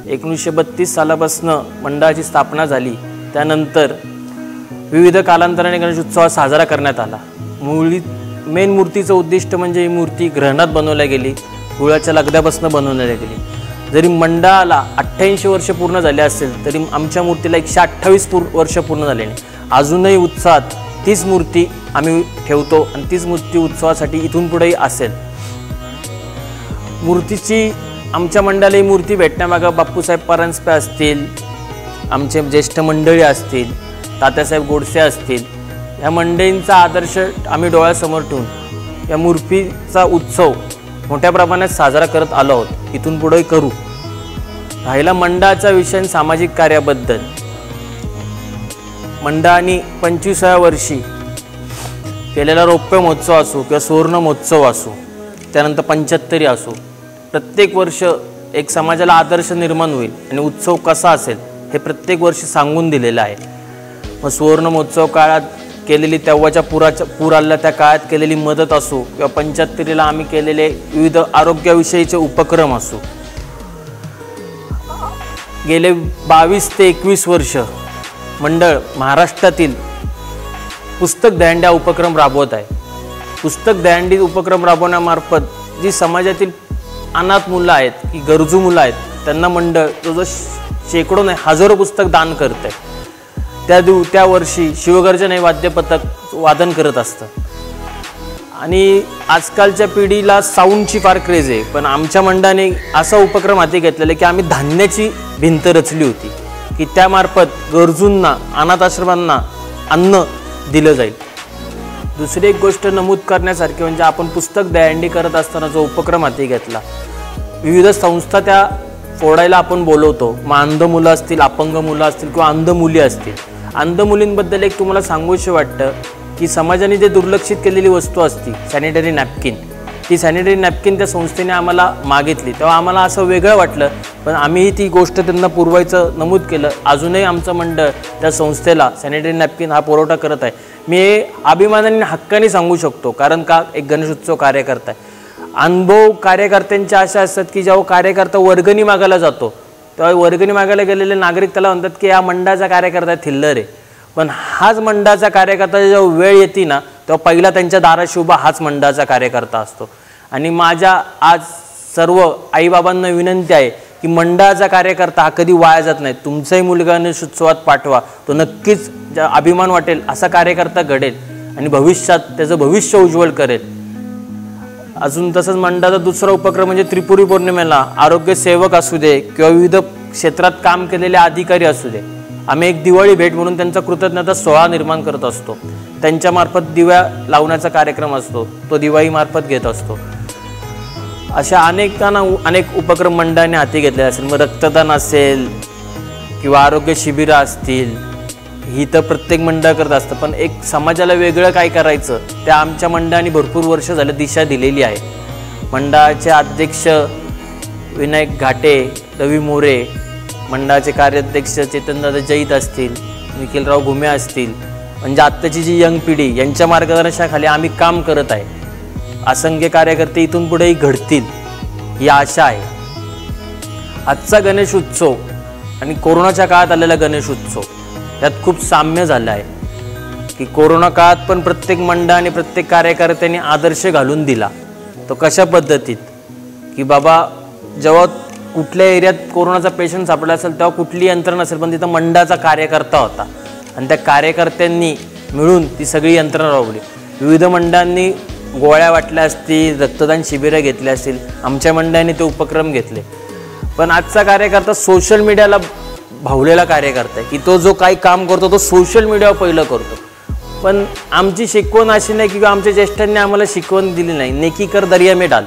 1932 सालापासून मंडळाची स्थापना झाली। त्यानंतर विविध कालांतराने गणेश उत्सव साजरा करण्यात आला। मेन मूर्तीचं उद्दिष्ट म्हणजे ही मूर्ती ग्रहणात बनवल्या गेली, गुळाच्या लगद्यापासून बनवण्यात गेली। जरी मंडळाला 88 वर्ष पूर्ण झाले असेल तरी आमच्या मूर्तीला 128 वर्ष पूर्ण झाले नाही। अजूनही उत्सवात तीच मूर्ती आम्ही ठेवतो आणि तीच मूर्ती उत्सवासाठी इथून पुढेही असेल। मूर्तीची आमच्या मंडळाला ही मूर्ती भेटण्यामागं बापूसाहेब परांजपे असतील, आमचे ज्येष्ठ मंडळी असतील, तात्यासाहेब गोडसे असतील, या मंडळींचा आदर्श आम्ही डोळ्यासमोर ठेवून या मूर्तीचा उत्सव मोठ्या प्रमाणात साजरा करत आलो आहोत, इथून पुढेही करू। राहिला मंडळाचा विषय सामाजिक कार्याबद्दल, मंडळाने 25व्या वर्षी केलेला रौप्य महोत्सव असो किंवा सुवर्ण महोत्सव असो, त्यानंतर 75 असो, प्रत्येक वर्ष एक समाजाला आदर्श निर्माण होईल आणि उत्सव कसा असेल हे प्रत्येक वर्षी सांगून दिलेलं आहे। मग सुवर्ण महोत्सव काळात केलेली तेव्हाच्या पूर आलेल्या त्या काळात केलेली मदत असो किंवा 75ला आम्ही केलेले विविध आरोग्याविषयीचे उपक्रम असो, गेले 22 ते 21 वर्ष मंडळ महाराष्ट्रातील पुस्तक दहीहंडी उपक्रम राबवत आहे। पुस्तक दहीहंडी उपक्रम राबवण्यामार्फत जी समाजातील अनाथ मुलं आहेत की गरजू मुलं आहेत त्यांना मंडळ जो शेकडो नाही हजारो पुस्तक दान करत आहे। त्या वर्षी शिवगर्जन हे वाद्यपथक वादन करत असतं आणि आजकालच्या पिढीला साऊंडची फार क्रेज आहे, पण आमच्या मंडळाने असा उपक्रम हाती घेतलेला की आम्ही धान्याची भिंत रचली होती की त्यामार्फत गरजूंना अनाथ आश्रमांना अन्न दिलं जाईल। दुसरी एक गोष्ट नमूद करण्यासारखी म्हणजे आपण पुस्तक दहीहंडी करत असताना जो उपक्रम हाती घेतला, विविध संस्था त्या फोडायला आपण बोलवतो। मग अंध मुलं असतील, अपंग मुलं असतील किंवा अंध मुली असतील। अंध मुलींबद्दल एक तुम्हाला सांगूशी वाटतं की समाजाने जे दुर्लक्षित केलेली वस्तू असती सॅनिटरी नॅपकिन, ती सॅनिटरी नॅपकिन त्या संस्थेने आम्हाला मागितली, तेव्हा आम्हाला असं वेगळं वाटलं, पण आम्हीही ती गोष्ट त्यांना पुरवायचं नमूद केलं। अजूनही आमचं मंडळ त्या संस्थेला सॅनिटरी नॅपकिन हा पुरवठा करत आहे। मी हे अभिमानाने हक्काने सांगू शकतो, कारण का एक गणेशोत्सव कार्यकर्ता आहे। अनुभव कार्यकर्त्यांच्या अशा असतात की जेव्हा कार्यकर्ता वर्गणी मागायला जातो तेव्हा वर्गणी मागायला गेलेले नागरिक त्याला म्हणतात की या मंडळाचा कार्यकर्ता थिल्लर आहे, पण हाच मंडळाचा कार्यकर्ता जेव्हा वेळ येते ना तेव्हा पहिला त्यांच्या दाराशी उभा हाच मंडळाचा कार्यकर्ता असतो। आणि माझ्या आज सर्व आईबाबांना विनंती आहे की मंडळाचा कार्यकर्ता हा कधी वाया जात नाही। तुमचाही मुलगा गणेशोत्सवात पाठवा, तो नक्कीच अभिमान वाटेल असा कार्यकर्ता घडेल आणि भविष्यात त्याचं भविष्य उज्ज्वल करेल। अजून तसंच मंडळाचा दुसरा उपक्रम म्हणजे त्रिपुरी पौर्णिमेला आरोग्य सेवक असू दे किंवा विविध क्षेत्रात काम केलेले अधिकारी असू दे, आम्ही एक दिवाळी भेट म्हणून त्यांचा कृतज्ञता सोहळा निर्माण करत असतो। त्यांच्यामार्फत दिव्या लावण्याचा कार्यक्रम असतो, तो दिवाळी मार्फत घेत असतो। अशा अनेक उपक्रम मंडळाने हाती घेतले असेल। मग रक्तदान असेल किंवा आरोग्य शिबिरं असतील, ही तर प्रत्येक मंडळ करत असतं, पण एक समाजाला वेगळं काय करायचं त्या आमच्या मंडळाने भरपूर वर्ष झालं दिशा दिलेली आहे। मंडळाचे अध्यक्ष विनायक घाटे, रवी मोरे, मंडळाचे कार्याध्यक्ष चेतनदादा जैत असतील, निखिलराव घुमे असतील, म्हणजे आत्ताची जी यंग पिढी यांच्या मार्गदर्शनाखाली आम्ही काम करत आहे। असंख्य कार्यकर्ते इथून पुढेही घडतील ही आशा आहे। आजचा गणेश उत्सव आणि कोरोनाच्या काळात आलेला गणेश उत्सव यात खूप साम्य झालं आहे की कोरोना काळात पण प्रत्येक मंडळ आणि प्रत्येक कार्यकर्त्यांनी आदर्श घालून दिला. तो कशा पद्धतीत की बाबा जेव्हा कुठल्या एरियात कोरोनाचा पेशंट सापडला असेल तेव्हा कुठली यंत्रणा नसेल, पण तिथं मंडळाचा कार्यकर्ता होता आणि त्या कार्यकर्त्यांनी मिळून ती सगळी यंत्रणा राबवली. विविध मंडळांनी गोळ्या वाटल्या असतील, रक्तदान शिबिरं घेतली असतील, आमच्या मंडळाने ते उपक्रम घेतले. पण आजचा कार्यकर्ता सोशल मीडियाला भावलेला कार्यकर्ता आहे की तो जो काही काम करतो तो सोशल मीडियावर पहिलं करतो. पण आमची शिकवण अशी नाही की आमच्या ज्येष्ठांनी आम्हाला शिकवण दिली नाही. नेकी कर दर्या में डाल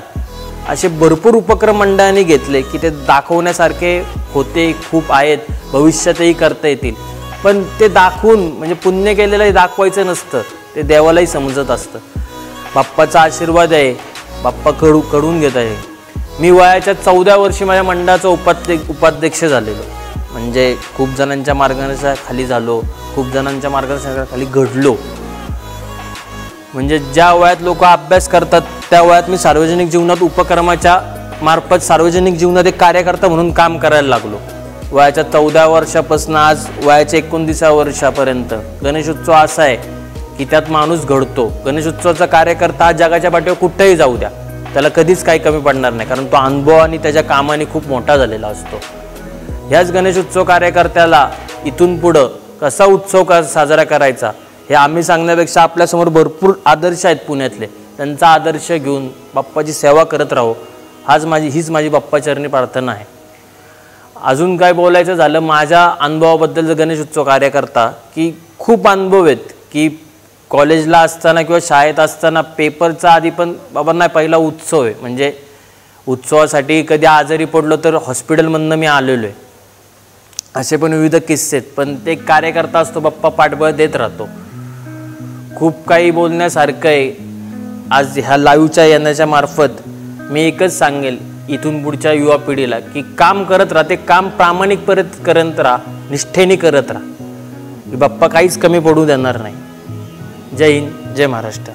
असे भरपूर उपक्रम मंडळांनी घेतले की ते दाखवण्यासारखे होते, खूप आहेत, भविष्यातही करता येतील. पण ते दाखवून म्हणजे पुण्य केलेलं दाखवायचं नसतं, ते देवालाही समजत असतं. बाप्पाचा आशीर्वाद आहे, बाप्पा कडून घेत आहे. मी वयाच्या 14 वर्षी माझ्या मंडळाचा उपाध्यक्ष झालेलो. म्हणजे खूप जणांच्या मार्गदर्शनाखाली झालो, खूप जणांच्या मार्गदर्शनाखाली घडलो. म्हणजे ज्या वयात लोक अभ्यास करतात त्या वयात मी सार्वजनिक जीवनात उपक्रमाच्या मार्फत सार्वजनिक जीवनात एक कार्यकर्ता म्हणून काम करायला लागलो. वयाच्या 14 वर्षापासून आज वयाच्या 29 वर्षापर्यंत गणेशोत्सव असा आहे की त्यात माणूस घडतो. गणेशोत्सवाचा कार्यकर्ता हा जगाच्या पाठीवर कुठेही जाऊ द्या, त्याला कधीच काही कमी पडणार नाही, कारण तो अनुभव आणि त्याच्या कामाने खूप मोठा झालेला असतो. ह्याच गणेशोत्सव कार्यकर्त्याला इथून पुढं कसा उत्सव साजरा करायचा हे आम्ही सांगण्यापेक्षा आपल्यासमोर भरपूर आदर्श आहेत पुण्यातले, त्यांचा आदर्श घेऊन बाप्पाची सेवा करत राहू हीच माझी बाप्पाचरणी प्रार्थना आहे. अजून काय बोलायचं झालं माझ्या अनुभवाबद्दल जर गणेशोत्सव कार्यकर्ता की खूप अनुभव आहेत की कॉलेजला असताना किंवा शाळेत असताना पेपरचा आधी पण बाबा नाही पहिला उत्सव आहे, म्हणजे उत्सवासाठी कधी आजारी पडलो तर हॉस्पिटलमधनं मी आलेलो आहे. असे पण विविध किस्से आहेत. पण ते कार्यकर्ता असतो बाप्पा पाठबळ देत राहतो. खूप काही बोलण्यासारखं आहे. आज ह्या लाईव्हच्या येण्याच्या मार्फत मी एकच सांगेल इथून पुढच्या युवा पिढीला की काम करत राहा, ते काम प्रामाणिकपणे करत राहा, निष्ठेने करत राहा की बाप्पा काहीच कमी पडू देणार नाही. जय हिंद, जय महाराष्ट्र.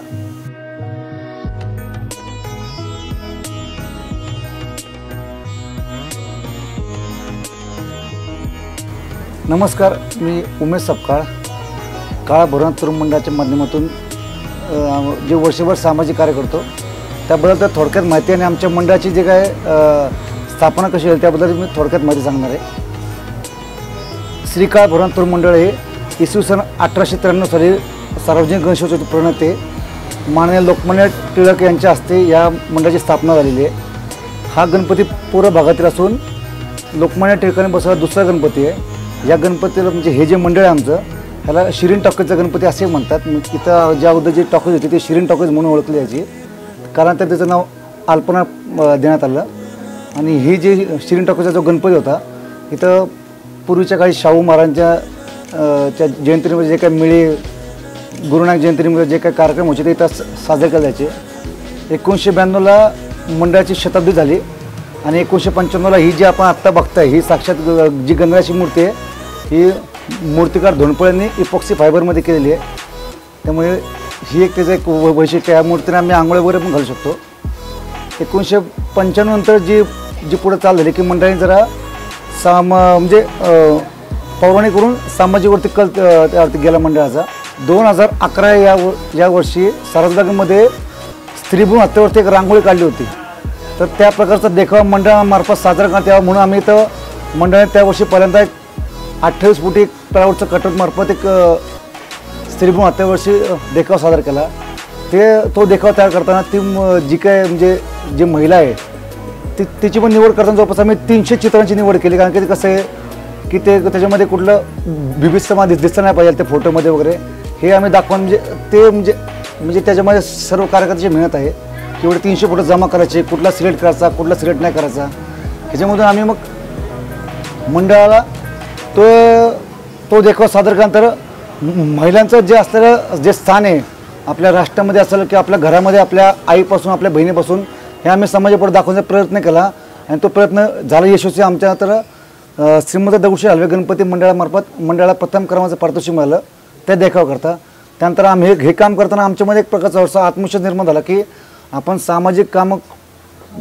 नमस्कार, मी उमेश सपकाळ, काळा भोरनाथ तरुण मंडळाच्या माध्यमातून जे वर्षभर सामाजिक कार्य करतो त्याबद्दल तर थोडक्यात माहिती आणि आमच्या मंडळाची जे काय स्थापना कशी होईल त्याबद्दल मी थोडक्यात माहिती सांगणार आहे. श्री काळा भोरनाथ तरुण मंडळ हे इसवी सन 1893 साली सार्वजनिक गणेशोत्सवाचे प्रणेते माननीय लोकमान्य टिळक यांच्या हस्ते या मंडळाची स्थापना झालेली आहे. हा गणपती पूर्व भागातील असून लोकमान्य टिळकांनी बसवलेला दुसरा गणपती आहे. या गणपतीला म्हणजे हे जे मंडळ आहे आमचं ह्याला शिरीन टॉकीजचा गणपती असे म्हणतात. इथं ज्या अगोदर जी टॉकीज होती ते शिरीन टॉकीज म्हणून ओळखली याची, कारण त्याचं नाव अल्पना देण्यात आलं. आणि ही जी शिरीन टॉकीजचा जो गणपती होता इथं पूर्वीच्या काळी शाहू महाराजांच्या जयंतीमध्ये जे काही मेळे, गुरुनानक जयंतीमध्ये जे काही कार्यक्रम होते ते इथं साजरे केले जायचे. 1992ला मंडळाची शताब्दी झाली आणि 1995ला ही जी आपण आत्ता बघताय ही साक्षात जी गणरायाची मूर्ती आहे ही मूर्तिकार धोंडपळ्यांनी इपॉक्सी फायबरमध्ये केलेली आहे. त्यामुळे ही एक त्याचं एक वैशिष्ट्य आहे. या मूर्तीने आम्ही आंघोळ वगैरे पण घालू शकतो. 1995 नंतर जी पुढे चाल झाली की मंडळाने जरा म्हणजे पौराणिक करून सामाजिकवरती कल त्यावरती गेला मंडळाचा. 2011 या वर्षी सारसबागेमध्ये स्त्रीभ्रूण हत्येवरती एक रांगोळी काढली होती. तर त्या प्रकारचा देखावा मंडळामार्फत साजरा करण्यात यावा म्हणून आम्ही इथं मंडळाने त्या वर्षी पहिल्यांदा 28 फुटी प्लायवूडचं कटआउटमार्फत एक स्त्रीभ्रूण हत्येवर्षी देखावा सादर केला. तो देखावा तयार करताना ती जी काय म्हणजे जी महिला आहे तिची पण निवड करताना जवळपास आम्ही 300 चित्रांची निवड केली. कारण की ते कसं आहे की ते त्याच्यामध्ये कुठलं बिभिस्तमा दिसलं नाही पाहिजे त्या फोटोमध्ये वगैरे, हे आम्ही दाखवून म्हणजे ते म्हणजे त्याच्यामध्ये सर्व कार्यकर्त्याची मेहनत आहे की एवढे 300 फोटो जमा करायचे, कुठला सिलेक्ट करायचा, कुठला सिलेक्ट नाही करायचा. ह्याच्यामधून आम्ही मग मंडळाला तो देखावा सादर केल्यानंतर महिलांचं जे असलेलं जे स्थान आहे आपल्या राष्ट्रामध्ये असेल की आपल्या घरामध्ये आपल्या आईपासून आपल्या बहिणीपासून हे आम्ही समाजापुढे दाखवण्याचा प्रयत्न केला आणि तो प्रयत्न झाला यशस्वी. आमच्या तर श्रीमंत दगडूशेठ हलवे गणपती मंडळामार्फत मंडळाला प्रथम क्रमांकाचं पारितोषिक मिळालं त्या देखावा करता. त्यानंतर आम्ही हे काम करताना आमच्यामध्ये एक प्रकारचा आत्मविश्वास निर्माण झाला की आपण सामाजिक कामं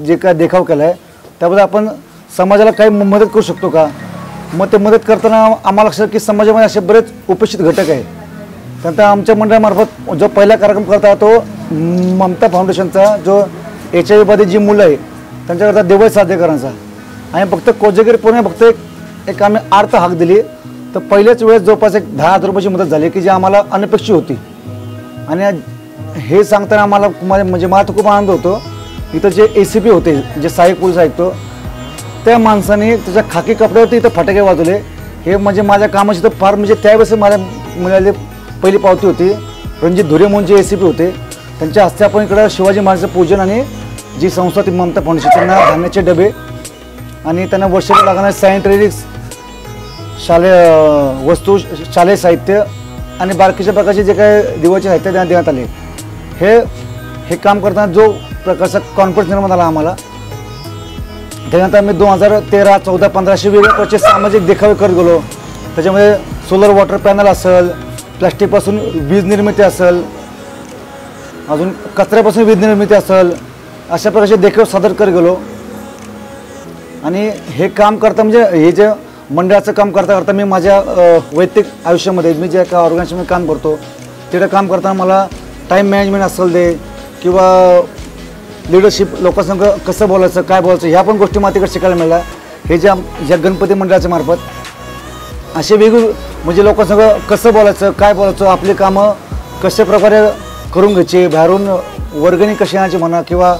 जे काय देखाव केला आहे त्याबद्दल आपण समाजाला काही मदत करू शकतो का. मग ते मदत करताना आम्हाला लक्षात की समाजामध्ये असे बरेच उपेक्षित घटक आहे. त्यानंतर आमच्या मंडळामार्फत जो पहिला कार्यक्रम करता तो ममता फाउंडेशनचा जो HIV बाधित जी मुलं आहे त्यांच्याकरता देवळ साधेकरांचा आणि फक्त कोजागिरी पूर्ण फक्त एक आम्ही आर्थ हाक दिली तर पहिल्याच वेळेस जवळपास एक 10,000 रुपयाची मदत झाली की जी आम्हाला अनपेक्षित होती. आणि हे सांगताना आम्हाला म्हणजे मला तर खूप आनंद होतो. इथं जे ACP होते जे सहाय्यक पोलीस आयुक्त त्या माणसाने त्याच्या खाकी कपड्यावरती इथं फटाके वाजवले. हे म्हणजे माझ्या कामाची तर फार म्हणजे त्यावेळेस मला मिळाली पहिली पावती होती. रणजित धुरे म्हणून जे ACP होते त्यांच्या हस्ते आपण इकडं शिवाजी महाराजांचं पूजन आणि जी संस्था ती ममता फाउंडेशन त्यांना धान्याचे डबे आणि त्यांना वर्षाला लागणारे सॅनिटरी शालेय वस्तू शालेय साहित्य आणि बाकीच्या प्रकारचे जे काय दिवाळीचे साहित्य देण्यात आले. हे काम करताना जो प्रकारचा कॉन्फिडन्स निर्माण झाला आम्हाला त्यानंतर आम्ही 2013, 14, 15 असे वेगवेगळ्या प्रकारचे सामाजिक देखावे करत गेलो. त्याच्यामध्ये सोलर वॉटर पॅनल असेल, प्लॅस्टिकपासून वीज निर्मिती असेल, अजून कचऱ्यापासून वीज निर्मिती असेल, अशा प्रकारचे देखावे सादर करत गेलो. आणि हे काम करता म्हणजे हे जे मंडळाचं काम करता करता मी माझ्या वैयक्तिक आयुष्यामध्ये मी जे एका ऑर्गनायझेशनमध्ये काम करतो तिथं काम करताना मला टाईम मॅनेजमेंट असेल दे किंवा लिडरशिप लोकांसंग कसं बोलायचं काय बोलायचं ह्या पण गोष्टी मला तिकडे शिकायला मिळाल्या. हे ज्या गणपती मंडळाच्या मार्फत असे वेगवेगळे म्हणजे लोकांसंग कसं बोलायचं काय बोलायचं आपली कामं कशा प्रकारे करून घ्यायची बाहेरून वर्गणी कशी आणायची म्हणा किंवा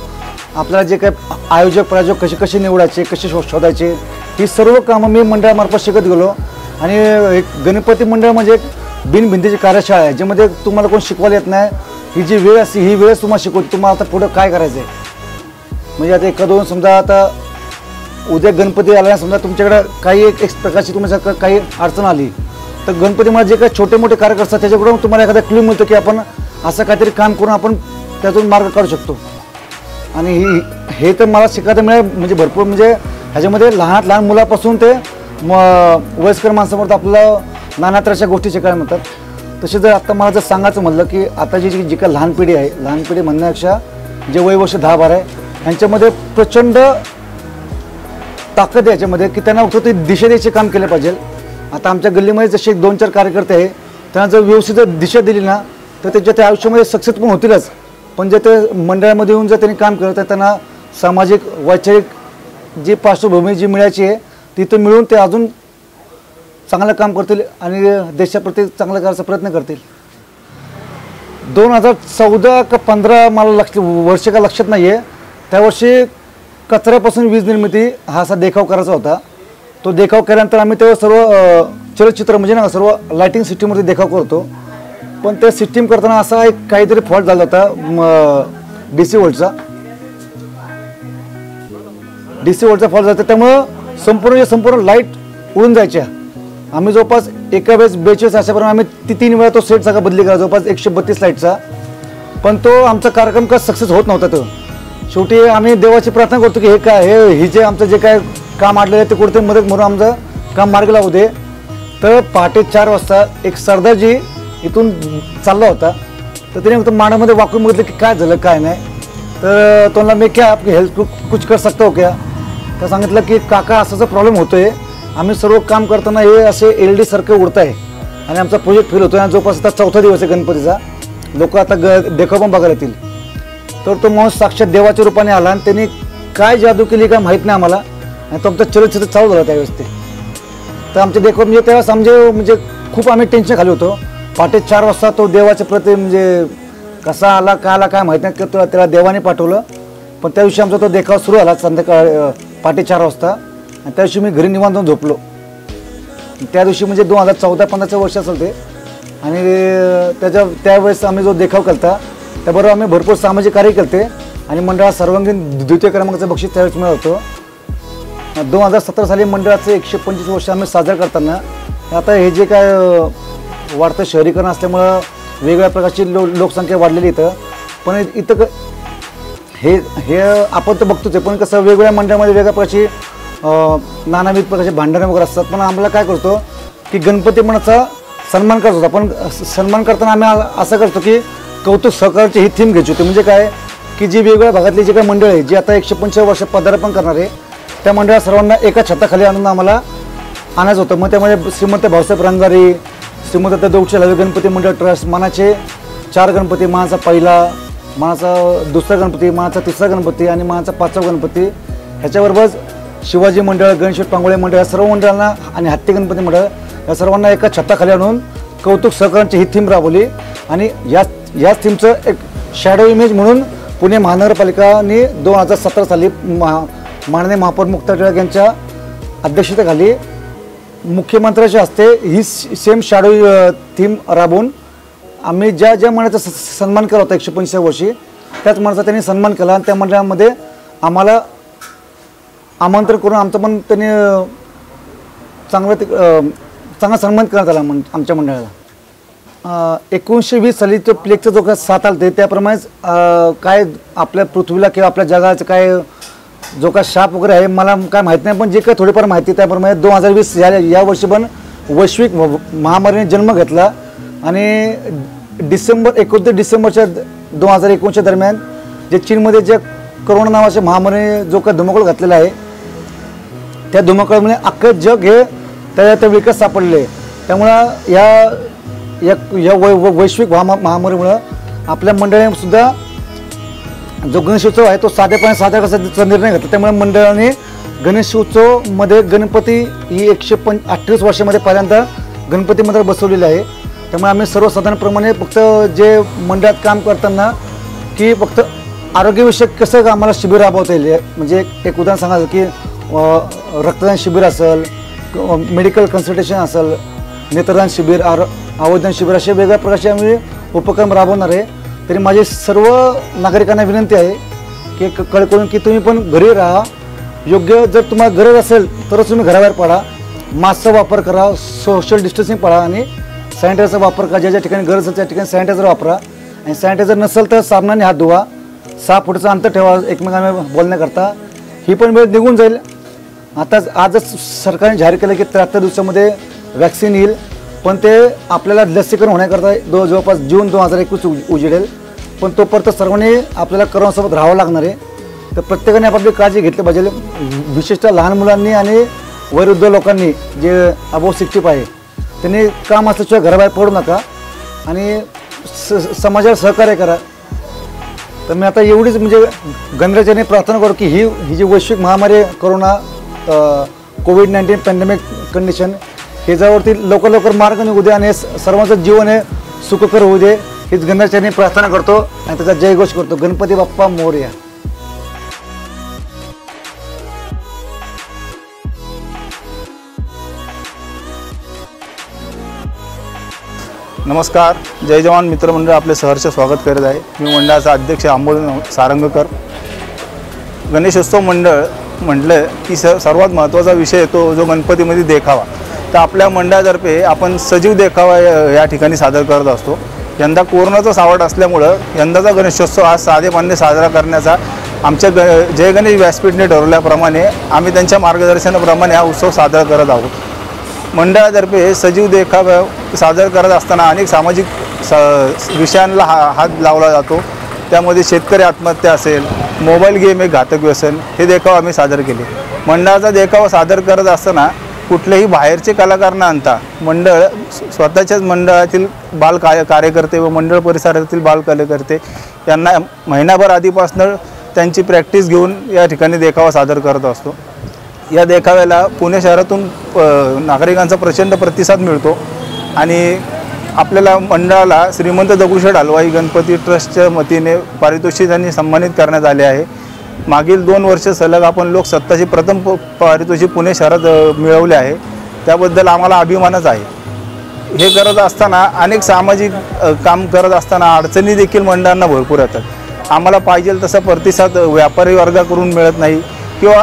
आपल्याला जे काही आयोजक प्रायोजक कसे निवडायचे कसे शोधायचे ही सर्व कामं मी मंडळामार्फत शिकत गेलो. आणि एक गणपती मंडळ म्हणजे एक बिनभिंतीची कार्यशाळा आहे ज्यामध्ये तुम्हाला कोण शिकवायला येत नाही. ही जी वेळ असते ही वेळच तुम्हाला शिकवते तुम्हाला आता पुढं काय करायचं आहे. म्हणजे आता एखादं समजा आता उद्या गणपती आला समजा तुमच्याकडे काही एक प्रकारची तुमच्या काही अडचण आली तर गणपतीमध्ये जे काही छोटे मोठे कार्यक्रम असतात त्याच्याकडून तुम्हाला एखादा क्लू मिळतो की आपण असं काहीतरी काम करून आपण त्यातून मार्ग काढू शकतो. आणि हे तर मला शिकायला मिळालं म्हणजे भरपूर म्हणजे ह्याच्यामध्ये लहान मुलापासून ते वयस्कर माणसापर्यंत आपल्याला नाना तऱ्हेच्या गोष्टी शिकायला मिळतात. तसे जर आता मला जर सांगायचं म्हटलं की आता जी काही लहान पिढी आहे लहान पिढी म्हणण्यापेक्षा जे वयवर्ष 10-12 आहे ह्यांच्यामध्ये प्रचंड ताकद आहे याच्यामध्ये की त्यांना फक्त ते दिशा द्यायचे काम केले पाहिजे. आता आमच्या गल्लीमध्ये जसे 2-4 कार्यकर्ते आहे त्यांना जर व्यवस्थित दिशा दिली ना तर त्याच्या त्या आयुष्यामध्ये सक्सेस पण होतीलच. पण जे ते मंडळामध्ये येऊन जर त्यांनी काम केलं तर त्यांना सामाजिक वैचारिक जी पार्श्वभूमी जी मिळायची आहे तिथं मिळून ते अजून चांगलं काम करतील आणि देशाप्रती चांगलं करायचा प्रयत्न करतील. 2014 का 15 मला वर्ष का लक्षात नाही आहे त्यावर्षी कचऱ्यापासून वीज निर्मिती हा असा देखाव करायचा होता. तो देखाव केल्यानंतर आम्ही तेव्हा सर्व चलचित्र म्हणजे ना सर्व लायटिंग सिस्टीममध्ये देखाव करतो. पण त्या सिस्टीम करताना असा एक काहीतरी फॉल्ट झाला होता DC वोल्टचा फॉल्ट झाला त्यामुळं संपूर्ण लाईट उडून जायच्या. आम्ही जवळपास एका वेळेस 42 अशाप्रमाणे आम्ही 3 वेळा तो सेट सगळा बदली करा जवळपास 132 लाईटचा. पण तो आमचा कार्यक्रम का सक्सेस होत नव्हता. तो शेवटी आम्ही देवाची प्रार्थना करतो की हे जे आमचं जे काय काम अडलेलं आहे ते कुठेतरी मदत म्हणून आमचं काम मार्गी लावू दे. तर पहाटे 4 वाजता एक सरदारजी इथून चालला होता तर त्याने फक्त माडामध्ये वाकून बघितलं की काय झालं काय नाही. तर तोला मी क्या आपकी हेल्प कुछ कर सकता हो क्या. तर सांगितलं की काका असाचा प्रॉब्लेम होतोय आम्ही सर्व काम करताना हे असे LED सारखे उडत आहे आणि आमचा प्रोजेक्ट फेल होतोय आणि जवळपास आता 4था दिवस आहे गणपतीचा. लोक आता देखाव पण बघायला येतील. तर तो माणूस साक्षात देवाच्या रूपाने आला आणि त्यांनी काय जादू केली काय माहीत नाही आम्हाला आणि तो आमचा चलचित्र चालू झाला त्यावेळेस ते. तर आमचे देखाव म्हणजे त्यावेळेस म्हणजे खूप आम्ही टेन्शन खाली होतो. पहाटे 4 वाजता तो देवाच्या प्रति म्हणजे कसा आला काय आला काय माहीत नाही की त्याला देवाने पाठवलं. पण त्या दिवशी आमचा तो देखाव सुरू झाला संध्याकाळ पहाटे 4 वाजता आणि त्या दिवशी मी घरी निवांत जाऊन झोपलो. त्या दिवशी म्हणजे 2014-15चं वर्ष असेल ते. आणि त्यावेळेस आम्ही जो देखाव केला त्याबरोबर आम्ही भरपूर सामाजिक कार्य केले आणि मंडळात सर्वांगीण 2य क्रमांकाचं बक्षीस त्यावेळेस मिळत होतं. 2017 साली मंडळाचं 125 वर्ष आम्ही साजरा करताना आता हे जे काय वाढतं शहरीकरण असल्यामुळं वेगवेगळ्या प्रकारची लोकसंख्या वाढलेली इथं. पण इथं हे आपण तर बघतोच आहे पण कसं वेगवेगळ्या मंडळामध्ये वेगळ्या प्रकारची नानाविध प्रकारचे भांडणं वगैरे असतात. पण आम्हाला काय करतो की गणपती मनाचा सन्मान करत होता. पण सन्मान करताना आम्ही असं करतो की कौतुक सहकार्याची ही थीम घ्यायची होती. म्हणजे काय की जी वेगवेगळ्या भागातली जी काही मंडळ आहे जी आता 125 वर्ष पदार्पण करणार आहे त्या मंडळात सर्वांना एका छताखाली आणून आम्हाला आणायचं होतं. मग त्यामध्ये श्रीमंत भाऊसाहेब रंगारी, श्रीमंत दौडचे लवे गणपती मंडळ ट्रस्ट, मानाचे 4 गणपती, मानाचा पहिला, मानाचा दुसरा गणपती, मानाचा तिसरा गणपती आणि मानाचा 5वा गणपती, ह्याच्याबरोबरच शिवाजी मंडळ, गणेश पांगोळे मंडळ या सर्व मंडळांना आणि हत्ती गणपती मंडळ या सर्वांना एका छताखाली आणून कौतुक सहकारांची ही थीम राबवली. आणि याच थीमचं एक शॅडो इमेज म्हणून पुणे महानगरपालिकाने 2017 साली माननीय महापौर मुक्ता टिळक यांच्या अध्यक्षतेखाली मुख्यमंत्र्यांच्या हस्ते ही सेम शॅडो थीम राबवून आम्ही ज्या मंडळाचा सन्मान केला होता 125व्या वर्षी, त्याच मंडळाचा त्यांनी सन्मान केला. आणि त्या मंडळामध्ये आम्हाला आमंत्रण करून आमचं पण त्यांनी चांगला सन्मान करण्यात आला आमच्या मंडळाला. 1920 साली तो प्लेगचा जो काय साथ आलते त्याप्रमाणेच काय आपल्या पृथ्वीला किंवा आपल्या जगाचं काय जो काय शाप वगैरे आहे मला काय माहीत नाही, पण जे काय थोडीफार माहिती त्याप्रमाणे 2020 या वर्षी पण वैश्विक महामारीने जन्म घेतला. आणि 29 डिसेंबरच्या 2019च्या दरम्यान जे चीनमध्ये जे कोरोना नावाच्या महामारीने जो काय धुमाकूळ घातलेला आहे, त्या धुमाकूळामुळे अख्खं जग हे त्या विकास सापडले. त्यामुळं या वैश्विक महामारीमुळं आपल्या मंडळाने सुद्धा जो गणेशोत्सव आहे तो साधेपणे साजरा करायचा निर्णय घेतला. त्यामुळे मंडळाने गणेशोत्सवमध्ये गणपती ही 128 वर्षामध्ये पहिल्यांदा गणपती मंडळ बसवलेले आहे. त्यामुळे आम्ही सर्वसाधारणप्रमाणे फक्त जे मंडळात काम करताना की फक्त आरोग्यविषयक कसं आम्हाला शिबिर राबवता येईल, म्हणजे एक उदाहरण सांगायचं की रक्तदान शिबिर असेल, मेडिकल कन्सल्टेशन असेल, नेत्रदान शिबिर, अवयवदान शिबिर असे वेगळ्या प्रकारचे आम्ही उपक्रम राबवणार आहे. तरी माझी सर्व नागरिकांना विनंती आहे की कळकळून की तुम्ही पण घरी राहा. योग्य जर तुम्हाला गरज असेल तरच तुम्ही घराबाहेर पडा. मास्कचा वापर करा, सोशल डिस्टन्सिंग पाळा आणि सॅनिटायझरचा वापर करा. ज्या ठिकाणी गरज असेल त्या ठिकाणी सॅनिटायझर वापरा. आणि सॅनिटायझर नसेल तर साबणाने हात धुवा. 6 फुटाचं अंतर ठेवा एकमेकांना बोलण्याकरता. ही पण वेळ निघून जाईल. आजच सरकारने जाहीर केलं की 73 दिवसामध्ये वॅक्सिन येईल, पण ते आपल्याला लसीकरण होण्याकरता जवळपास जून 2021 उजेडेल. पण तोपर्यंत सर्वांनी आपल्याला कोरोनासोबत राहावं लागणार आहे. तर प्रत्येकाने आपापली काळजी घेतली पाहिजे. विशेषतः लहान मुलांनी आणि वयोवृद्ध लोकांनी जे अबोव 65 आहे त्यांनी काम असल्याशिवाय घराबाहेर पडू नका आणि समाजाला सहकार्य करा. तर मी आता एवढीच म्हणजे गणराज्याने प्रार्थना करू की ही जी वैश्विक महामारी आहे कोरोना कोविड-19 पॅन्डेमिक कंडिशन ह्याच्यावरती लवकर मार्ग निघू दे आणि सर्वांचं जीवन हे सुखकर होऊ दे हीच गणराज्याने प्रार्थना करतो आणि त्याचा जयघोष करतो. गणपती बाप्पा मोरया. नमस्कार, जय जवान मित्रमंडळ आपले सहर्ष स्वागत करत आहे. मी मंडळाचा अध्यक्ष अंबोल सारंगकर. गणेशोत्सव मंडळ म्हटलं की सर्वात महत्त्वाचा विषय येतो जो गणपतीमध्ये देखावा. तर आपल्या मंडळातर्फे आपण सजीव देखावा या ठिकाणी सादर करत असतो. यंदा कोरोनाचं सावट असल्यामुळं यंदाचा गणेशोत्सव हा साधेपणाने साजरा करण्याचा आमच्या जय गणेश व्यासपीठने ठरवल्याप्रमाणे आम्ही त्यांच्या मार्गदर्शनाप्रमाणे हा उत्सव साजरा करत आहोत. मंडळातर्फे सजीव देखावा सादर करत असताना अनेक सामाजिक विषयांना हात लावला जातो. त्यामध्ये शेतकरी आत्महत्या असेल, मोबाईल गेम एक घातक व्यसन, हे देखावा आम्ही सादर केले. मंडळाचा देखावा सादर करत असताना कुठलेही बाहेरचे कलाकार न आणता मंडळ स्वतःच्याच मंडळातील कार्यकर्ते व मंडळ परिसरातील कार्यकर्ते यांना महिनाभर आधीपासून त्यांची प्रॅक्टिस घेऊन या ठिकाणी देखावा सादर करत असतो. या देखाव्याला पुणे शहरातून नागरिकांचा प्रचंड प्रतिसाद मिळतो आणि आपल्याला मंडळाला श्रीमंत दगडूशेठ हलवाई गणपती ट्रस्टच्या वतीने पारितोषिकांनी सन्मानित करण्यात आले आहे. मागील 2 वर्ष सलग आपण लोकसत्ताची प्रथम पारितोषिक पुणे शहरात मिळवले आहे. त्याबद्दल आम्हाला अभिमानच आहे. हे करत असताना अनेक सामाजिक काम करत असताना अडचणी देखील मंडळांना भरपूर येतात. आम्हाला पाहिजे तसा प्रतिसाद व्यापारी वर्गाकडून मिळत नाही किंवा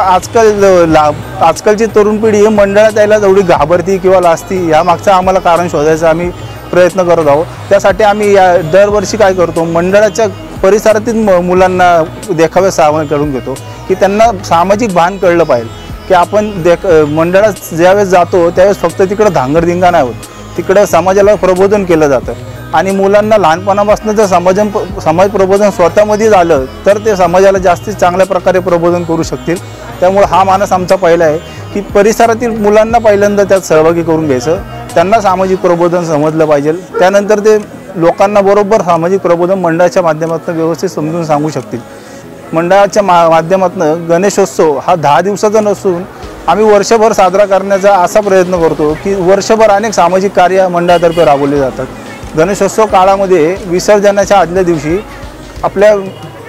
आजकालची तरुण पिढी ही मंडळात यायला जेवढी घाबरती किंवा लाजती यामागचं आम्हाला कारण शोधायचं आम्ही प्रयत्न करत आहोत. त्यासाठी आम्ही दरवर्षी काय करतो, मंडळाच्या परिसरातील मुलांना देखावे सावध करून घेतो की त्यांना सामाजिक भान कळलं पाहिजे की आपण मंडळात ज्यावेळेस जातो त्यावेळेस फक्त तिकडं धांगडधिंगा नाही होत, तिकडं समाजाला प्रबोधन केलं जातं आणि मुलांना लहानपणापासून जर समाज प्रबोधन स्वतःमध्ये झालं तर ते समाजाला जास्तीत चांगल्या प्रकारे प्रबोधन करू शकतील. त्यामुळे हा मानस आमचा पहिला आहे की परिसरातील मुलांना पहिल्यांदा त्यात सहभागी करून घ्यायचं, त्यांना सामाजिक प्रबोधन समजलं पाहिजे, त्यानंतर ते लोकांना बरोबर सामाजिक प्रबोधन मंडळाच्या माध्यमातून व्यवस्थित समजून सांगू शकतील. मंडळाच्या माध्यमातून गणेशोत्सव हा 10 दिवसाचा नसून आम्ही वर्षभर साजरा करण्याचा असा प्रयत्न करतो की वर्षभर अनेक सामाजिक कार्य मंडळातर्फे राबवले जातात. गणेशोत्सव काळामध्ये विसर्जनाच्या आदल्या दिवशी आपल्या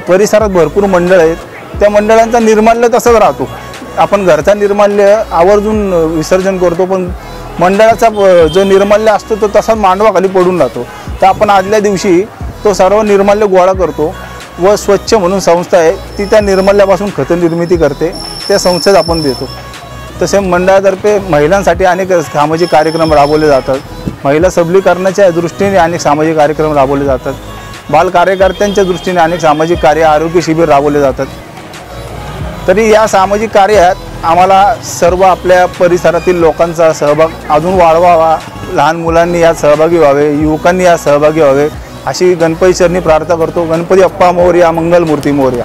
परिसरात भरपूर मंडळ आहेत, त्या मंडळांचा निर्माल्य तसंच राहतो. आपण घरचा निर्माल्य आवर्जून विसर्जन करतो, पण मंडळाचा जो निर्माल्य असतो तो तसाच मांडवाखाली पडून राहतो. तर आपण आदल्या दिवशी तो सर्व निर्माल्य गोळा करतो व स्वच्छ म्हणून संस्था आहे ती त्या निर्माल्यापासून खत निर्मिती करते, त्या संस्थेत आपण देतो. तसे मंडळातर्फे महिलांसाठी अनेक सामाजिक कार्यक्रम राबवले जातात. महिला सबलीकरणाच्या दृष्टीने अनेक सामाजिक कार्यक्रम राबवले जातात. बाल कार्यकर्त्यांच्या दृष्टीने अनेक सामाजिक कार्य, आरोग्य शिबिर राबवले जातात. तरी या सामाजिक कार्यात आम्हाला सर्व आपल्या परिसरातील लोकांचा सहभाग अजून वाढवावा, लहान मुलांनी यात सहभागी व्हावे, युवकांनी यात सहभागी व्हावे अशी गणपती चरणी प्रार्थना करतो. गणपती अप्पा मोरया, मंगलमूर्ती मोरया.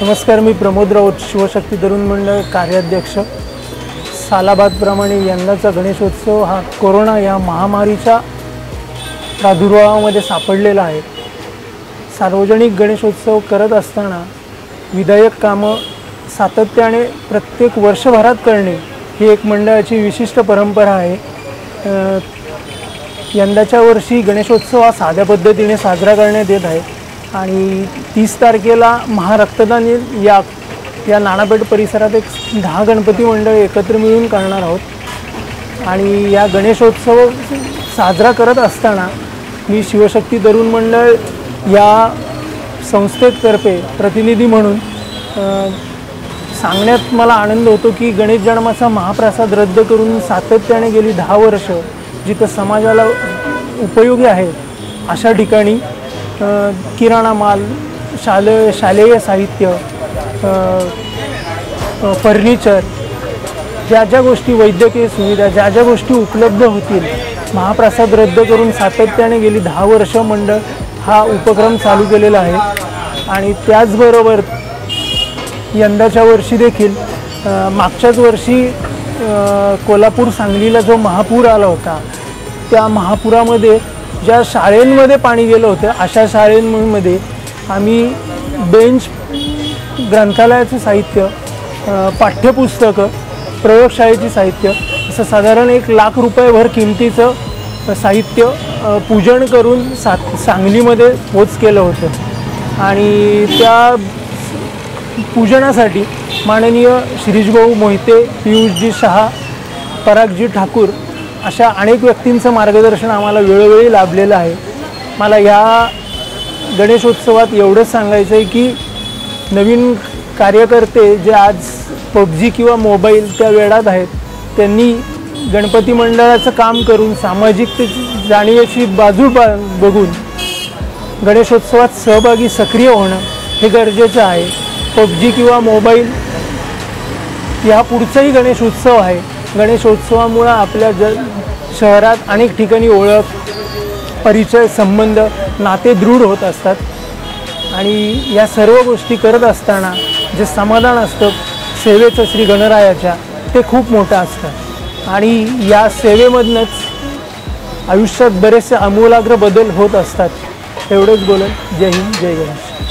नमस्कार, मी प्रमोद राऊत, शिवशक्ती तरुण मंडळ कार्याध्यक्ष. सालाबादप्रमाणे यंदाचा गणेशोत्सव हा कोरोना या महामारीच्या प्रादुर्भावामध्ये सापडलेला आहे. सार्वजनिक गणेशोत्सव करत असताना विधायक कामं सातत्याने प्रत्येक वर्षभरात करणे ही एक मंडळाची विशिष्ट परंपरा आहे. यंदाच्या वर्षी गणेशोत्सव हा साध्या पद्धतीने साजरा करण्यात येत आहे आणि 30 तारखेला महारक्तदान या नाणापेठ परिसरात एक 10 गणपती मंडळ एकत्र मिळून करणार आहोत. आणि या गणेशोत्सव साजरा करत असताना मी शिवशक्ती तरुण मंडळ या संस्थेतर्फे प्रतिनिधी म्हणून सांगण्यात मला आनंद होतो की गणेश जन्माचा महाप्रसाद रद्द करून सातत्याने गेली 10 वर्ष जिथं समाजाला उपयोगी आहे अशा ठिकाणी किराणा माल, शालेय साहित्य, फर्निचर, ज्या ज्या गोष्टी, वैद्यकीय सुविधा, ज्या ज्या गोष्टी उपलब्ध होतील, महाप्रसाद रद्द करून सातत्याने गेली 10 वर्ष मंडळ हा उपक्रम चालू केलेला आहे. आणि त्याचबरोबर यंदाच्या वर्षी देखील मागच्याच वर्षी कोल्हापूर सांगलीला जो महापूर आला होता त्या महापुरामध्ये ज्या शाळेंमध्ये पाणी गेलं होतं अशा शाळेंमध्ये आम्ही बेंच, ग्रंथालयाचं साहित्य, पाठ्यपुस्तकं, प्रयोगशाळेची साहित्य असं साधारण 1 लाख रुपयेभर किमतीचं साहित्य पूजन करून सांगलीमध्ये पोच केलं होतं. आणि त्या पूजनासाठी माननीय शिरीषभाऊ मोहिते, पियुषजी शहा, परागजी ठाकूर अशा अनेक व्यक्तींचं मार्गदर्शन आम्हाला वेळोवेळी लाभलेलं आहे. मला या गणेशोत्सवात एवढंच सांगायचं आहे की नवीन कार्यकर्ते जे आज PUBG किंवा मोबाईल त्या वेळात आहेत त्यांनी गणपती मंडळाचं काम करून सामाजिक जाणीवेची बाजू बघून गणेशोत्सवात सहभागी सक्रिय होणं हे गरजेचं आहे. PUBG किंवा मोबाईल या पुढचाही गणेशोत्सव आहे. गणेशोत्सवामुळं आपल्या शहरात अनेक ठिकाणी ओळख, परिचय, संबंध, नाते दृढ होत असतात. आणि या सर्व गोष्टी करत असताना जे समाधान असतं सेवेचं श्री गणरायाच्या ते खूप मोठं असतं. आणि या सेवेमधनंच आयुष्यात बरेचसे आमूलाग्र बदल होत असतात. एवढंच बोलत जय हिंद, जय गणेश.